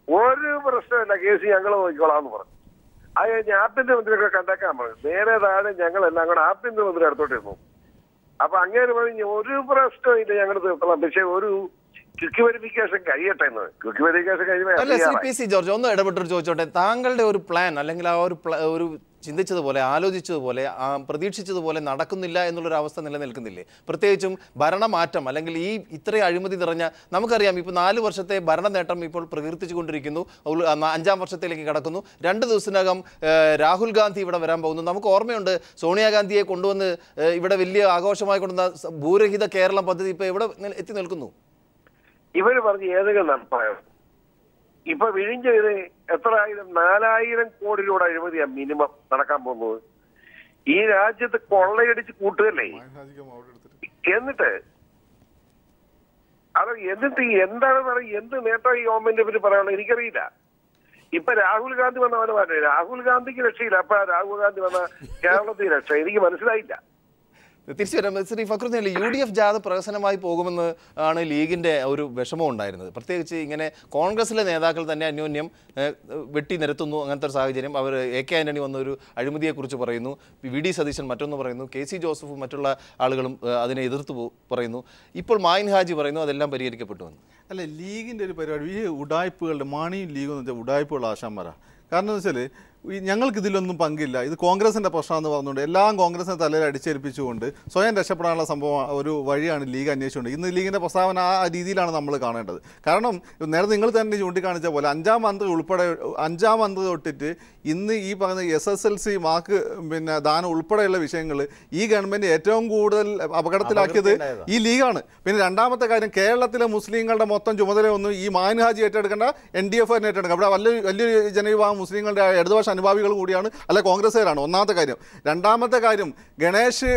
ഒരു പ്രശ്നമില്ല, കേസ് ഞങ്ങൾ നോക്കിക്കോളാന്ന് പറഞ്ഞു. അത് കഴിഞ്ഞ് ആഭ്യന്തരമന്ത്രിയൊക്കെ കണ്ടേക്കാൻ പറഞ്ഞു. നേരെ താഴെ ഞങ്ങളെല്ലാം കൂടെ ആഭ്യന്തരമന്ത്രി അടുത്തോട്ടിരുന്നു. അപ്പൊ അങ്ങനെ പറഞ്ഞ് ഒരു പ്രശ്നമില്ല, ഞങ്ങൾ തീർത്തണം, പക്ഷെ ഒരു ക്വിക്ക് വെരിഫിക്കേഷൻ കഴിയട്ടെ എന്ന്. ക്വിക്ക് വെരിഫിക്കേഷൻ അല്ല ശ്രീ PC ജോർജ്, ഒന്ന് ഇടപെട്ടൊരു ചോദിച്ചോട്ടെ. താങ്കളുടെ ഒരു പ്ലാൻ അല്ലെങ്കിൽ ആ ഒരു ചിന്തിച്ചതുപോലെ, ആലോചിച്ചതുപോലെ, പ്രതീക്ഷിച്ചതുപോലെ നടക്കുന്നില്ല എന്നുള്ളൊരു അവസ്ഥ നിലനിൽക്കുന്നില്ലേ? പ്രത്യേകിച്ചും ഭരണമാറ്റം അല്ലെങ്കിൽ ഈ ഇത്രയും അഴിമതി നിറഞ്ഞ, നമുക്കറിയാം ഇപ്പോൾ 4 വർഷത്തെ ഭരണ നേട്ടം ഇപ്പോൾ പ്രകീർത്തിച്ചുകൊണ്ടിരിക്കുന്നു. 5ാം വർഷത്തിലേക്ക് കടക്കുന്നു. 2 ദിവസത്തിനകം രാഹുൽ ഗാന്ധി ഇവിടെ വരാൻ പോകുന്നു. നമുക്ക് ഓർമ്മയുണ്ട്, സോണിയാഗാന്ധിയെ കൊണ്ടുവന്ന് ഇവിടെ വലിയ ആഘോഷമായി കൊണ്ടുവന്ന ഭൂരഹിത കേരളം പദ്ധതി ഇപ്പോൾ എവിടെ എത്തി നിൽക്കുന്നു? ഇവര് പറഞ്ഞ് ഏതെങ്കിലും നടപ്പായോ? ഇപ്പൊ വിഴിഞ്ഞത് എത്ര ആയിരം, 4000 കോടി രൂപ അഴിമതിയാണ് മിനിമം നടക്കാൻ പോകുന്നത്. ഈ രാജ്യത്ത് കൊള്ളയടിച്ച് കൂട്ടുകല്ലേ. എന്നിട്ട് എന്താണ് പറയുക, എന്ത് നേട്ടം ഈ ഗവൺമെന്റിനെ പറ്റി പറയാനുള്ളത് എനിക്കറിയില്ല. ഇപ്പൊ രാഹുൽ ഗാന്ധി വന്നവനെ പറഞ്ഞു, രാഹുൽ ഗാന്ധിക്ക് രക്ഷയില്ല. അപ്പൊ രാഹുൽ ഗാന്ധി വന്ന കേരളത്തിൽ രക്ഷ എനിക്ക് മനസ്സിലായില്ല. തിരിച്ചു വരാം. ശ്രീ ഫക്രുദ്ദീൻ, UDF ജാഥ പ്രഹസനമായി പോകുമെന്ന് ആണ് ലീഗിന്റെ ഒരു വിഷമം ഉണ്ടായിരുന്നത്. പ്രത്യേകിച്ച് ഇങ്ങനെ കോൺഗ്രസിലെ നേതാക്കൾ തന്നെ അന്യോന്യം വെട്ടി നിരത്തുന്നു. അങ്ങനത്തെ ഒരു സാഹചര്യം. അവർ AK ആന്റണി വന്നൊരു അഴിമതിയെക്കുറിച്ച് പറയുന്നു, VD സതീശൻ മറ്റൊന്ന് പറയുന്നു, KC ജോസഫും മറ്റുള്ള ആളുകളും അതിനെ എതിർത്ത് പറയുന്നു. ഇപ്പോൾ മായിൻ ഹാജി പറയുന്നു അതെല്ലാം പരിഹരിക്കപ്പെട്ടു എന്ന്. അല്ല, ലീഗിൻ്റെ ഒരു പരിപാടി ഈ ഉഡായ്പകളുടെ മാണിയും ലീഗെന്ന് വെച്ചാൽ ഉഡായ്പുള്ള ആശാന്മാരാണ്. കാരണം എന്ന് വെച്ചാൽ ഞങ്ങൾക്ക് ഇതിലൊന്നും പങ്കില്ല, ഇത് കോൺഗ്രസിൻ്റെ പ്രശ്നമെന്ന് പറഞ്ഞുകൊണ്ട് എല്ലാം കോൺഗ്രസിൻ്റെ തലയിൽ അടിച്ചേൽപ്പിച്ചുകൊണ്ട് സ്വയം രക്ഷപ്പെടാനുള്ള സംഭവം ഒരു വഴിയാണ് ലീഗ് അന്വേഷിച്ചുകൊണ്ട്. ഇന്ന് ലീഗിൻ്റെ പ്രസ്താവന ആ രീതിയിലാണ് നമ്മൾ കാണേണ്ടത്. കാരണം നേരത്തെ നിങ്ങൾ തന്നെ ചൂണ്ടിക്കാണിച്ച പോലെ അഞ്ചാം മന്ത്രി തൊട്ടിട്ട് ഇന്ന് ഈ പറയുന്ന SSLC മാർക്ക് ദാനം ഉൾപ്പെടെയുള്ള വിഷയങ്ങൾ ഈ ഗവൺമെൻറ് ഏറ്റവും കൂടുതൽ അപകടത്തിലാക്കിയത് ഈ ലീഗാണ്. പിന്നെ രണ്ടാമത്തെ കാര്യം, കേരളത്തിലെ മുസ്ലിങ്ങളുടെ മൊത്തം ചുമതലയൊന്നും ഈ മാൻ ഹാജി ഏറ്റെടുക്കേണ്ട NDF തന്നെ ഏറ്റെടുക്കുക. അവിടെ വലിയൊരു ജനവിഭാഗം മുസ്ലിങ്ങളുടെ ഇടതുപക്ഷ അനുഭാവികൾ കൂടിയാണ്, അല്ലെ കോൺഗ്രസ്സുകാരാണ്. ഒന്നാമത്തെ കാര്യം. രണ്ടാമത്തെ കാര്യം, ഗണേഷ്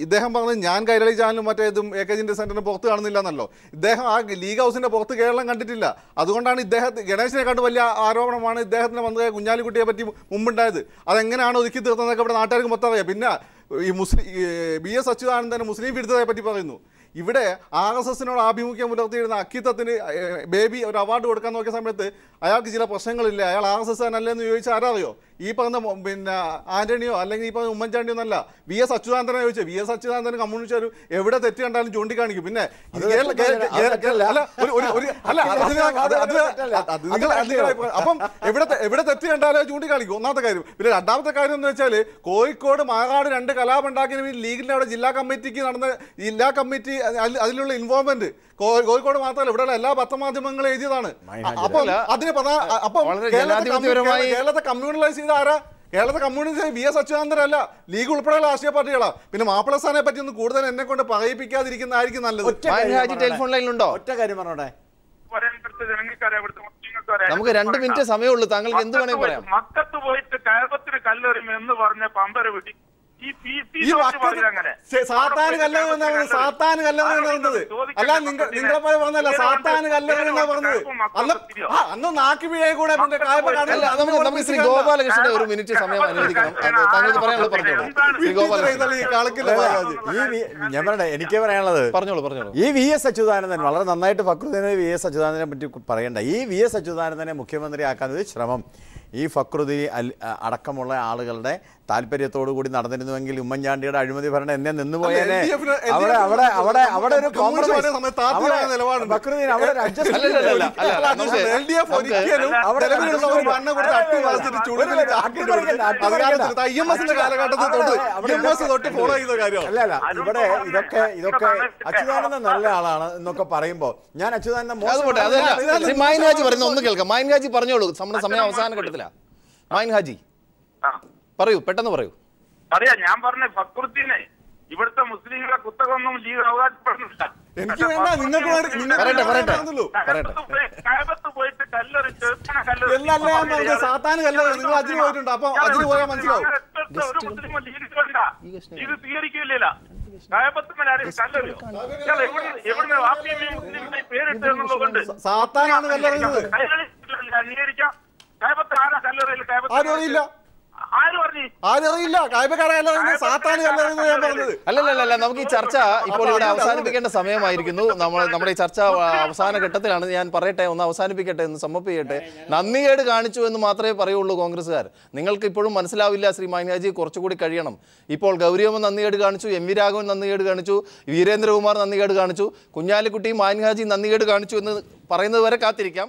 ഇദ്ദേഹം പറഞ്ഞത് ഞാൻ കൈരളി ചാനലും മറ്റേതും AKG സെന്ററിന് പുറത്ത് കാണുന്നില്ല എന്നല്ലോ. ഇദ്ദേഹം ആ ലീഗ് ഹൗസിന്റെ പുറത്ത് കേരളം കണ്ടിട്ടില്ല. അതുകൊണ്ടാണ് ഗണേശിനെ കണ്ട് വലിയ ആരോപണമാണ് ഇദ്ദേഹത്തിന്റെ മന്ത്രിയായ കുഞ്ഞാലിക്കുട്ടിയെ പറ്റി മുമ്പുണ്ടായത്. അതെങ്ങനെയാണ് ഒതുക്കി തീർത്തതെന്നൊക്കെ ഇവിടെ നാട്ടുകാർക്ക് മൊത്തം അറിയാം. പിന്നെ ഈ BS അച്യുതാനന്ദന് മുസ്ലിം വിരുദ്ധതയെ പറ്റി പറയുന്നു. ഇവിടെ RSSനോട് ആഭിമുഖ്യം പുലർത്തിയിരുന്ന അക്കിത്തത്തിന് ബേബി ഒരു അവാർഡ് കൊടുക്കാൻ നോക്കിയ സമയത്ത് അയാൾക്ക് ചില പ്രശ്നങ്ങളില്ല, അയാൾ RSS അല്ലെന്ന് ചോദിച്ചാൽ ആരറിയോ? ഈ പറഞ്ഞ ആന്റണിയോ അല്ലെങ്കിൽ ഈ പറഞ്ഞ ഉമ്മൻചാണ്ടിയോ എന്നല്ല, VS അച്യുതാനന്ദനെ ചോദിച്ചത്. VS അച്യുതാനന്ദന് കമ്മ്യൂണിസ്റ്റ് എവിടെ തെറ്റ് കണ്ടാലും ചൂണ്ടിക്കാണിക്കും. പിന്നെ അപ്പം എവിടെ തെറ്റ് കണ്ടാലും ചൂണ്ടിക്കാണിക്കും, ഒന്നാമത്തെ കാര്യം. പിന്നെ രണ്ടാമത്തെ കാര്യം എന്ന് വെച്ചാൽ കോഴിക്കോട് മാങ്ങാട് 2 കലാപം ഉണ്ടാക്കിയ ലീഗിന്റെ അവിടെ ജില്ലാ കമ്മിറ്റി അതിലുള്ള ഇൻവോൾവ്മെന്റ് കോഴിക്കോട് മാത്രമല്ല ഇവിടെയുള്ള എല്ലാ പത്രമാധ്യമങ്ങളും എഴുതിയതാണ്. അപ്പം അതിന് കേരളത്തെ കമ്മ്യൂണലൈസ് ചെയ്ത ആരാ? കേരളത്തെ കമ്മ്യൂണിസ്റ്റ് VS അച്യുതാനന്ദൻ അല്ല, ലീഗ് ഉൾപ്പെടെയുള്ള രാഷ്ട്രീയ പാർട്ടികളാണ്. പിന്നെ മാപ്പിളസാനെ പറ്റി ഒന്ന് കൂടുതൽ എന്നെ കൊണ്ട് പറയിപ്പിക്കാതിരിക്കുന്നതായിരിക്കും നല്ലത്. ടെലിഫോൺ ലൈനിലുണ്ടോ? ഒറ്റ കാര്യം പറഞ്ഞോട്ടെ, നമുക്ക് 2 മിനിറ്റ് സമയമുള്ളൂ. താങ്കൾക്ക് എന്ത് വേണമെങ്കിൽ പറയാം. മക്കത്ത് പോയിട്ട് കയപത്തിന് കല്ലെറിയും എന്ന് പറഞ്ഞ പമ്പര വിടി സാത്താന് കല്ലെറിയുന്നത് അല്ല, നിങ്ങളെ പോലെ പറഞ്ഞല്ല, സാത്താന് കല്ലെറിയുന്ന പറഞ്ഞത്. അന്ന് നാക്കി വീഴ കൂടെ നമുക്ക് ശ്രീ ഗോപാലകൃഷ്ണന്റെ 1 മിനിറ്റ് സമയം അനുവദിക്കണം. താങ്കൾക്ക് പറയാനുള്ളത് പറഞ്ഞോളൂ. ഞാൻ പറയട്ടെ, എനിക്ക് പറയാനുള്ളത് പറഞ്ഞോളൂ. ഈ VS അച്യുതാനന്ദൻ വളരെ നന്നായിട്ട് ഫക്രുദ്ദീനെ VS അച്യുതാനന്ദനെ പറ്റി പറയണ്ട. ഈ VS അച്യുതാനന്ദനെ മുഖ്യമന്ത്രിയാക്കാനൊരു ശ്രമം ഈ ഫക്രുദ്ദീൻ അടക്കമുള്ള ആളുകളുടെ താല്പര്യത്തോടു കൂടി നടന്നിരുന്നുവെങ്കിൽ ഉമ്മൻചാണ്ടിയുടെ അഴിമതി ഭരണം എന്നെ നിന്നുപോയേനെ. അവിടെ ഒരു കോംപ്രമൈസ് ഇവിടെ ഇതൊക്കെ അച്യുതാനന്ദൻ നല്ല ആളാണ് എന്നൊക്കെ പറയുമ്പോ ഞാൻ അച്യുതാനന്ദൻ ഒന്ന് കേൾക്കാം. മൈൻ ഹാജി പറഞ്ഞോളൂ, നമ്മുടെ സമയം അവസാന ഘട്ടത്തിലാ. മൈൻ ഹാജി പറയൂ, പെട്ടെന്ന് പറയൂ. അറിയാം, ഞാൻ പറഞ്ഞ ഫക്രുദ്ദീനെ ഇവിടുത്തെ മുസ്ലിങ്ങളെ കുത്തകൊന്നും ലീഗ് അവകാശപ്പെടുന്നില്ല. കയപത്ത് പോയിട്ട് കല്ലെറിച്ച് ഒരു മുസ്ലിം ലീഗ് വേണ്ട, ഇത് സ്വീകരിക്കില്ല. കയപത്തുമല്ലാരും കല്ലെറിയോ? എവിടുന്ന് മുസ്ലിം പേരിട്ട് എന്നുള്ളതുകൊണ്ട് അംഗീകരിക്കാം. കയപത്ത് ആരാ കല്ലെറിയിൽ? കയപത്ത് അല്ലല്ല, നമുക്ക് ഈ ചർച്ച ഇപ്പോൾ ഇവിടെ അവസാനിപ്പിക്കേണ്ട സമയമായിരിക്കുന്നു. നമ്മുടെ ഈ ചർച്ച അവസാന ഘട്ടത്തിലാണ്. ഞാൻ പറയട്ടെ, ഒന്ന് അവസാനിപ്പിക്കട്ടെ, ഒന്ന് സമ്മപ്പ് ചെയ്യട്ടെ. നന്ദികേട് കാണിച്ചു എന്ന് മാത്രമേ പറയുള്ളൂ കോൺഗ്രസ്സുകാർ. നിങ്ങൾക്ക് ഇപ്പോഴും മനസ്സിലാവില്ല ശ്രീ മൈൻഹാജി, കുറച്ചുകൂടി കഴിയണം. ഇപ്പോൾ ഗൗരിയമ്മ നന്ദികേട് കാണിച്ചു, MV രാഘവൻ നന്ദികേട് കാണിച്ചു, വീരേന്ദ്രകുമാർ നന്ദികേട് കാണിച്ചു, കുഞ്ഞാലിക്കുട്ടി മൈൻഹാജി നന്ദികേട് കാണിച്ചു എന്ന് പറയുന്നത് വരെ കാത്തിരിക്കാം.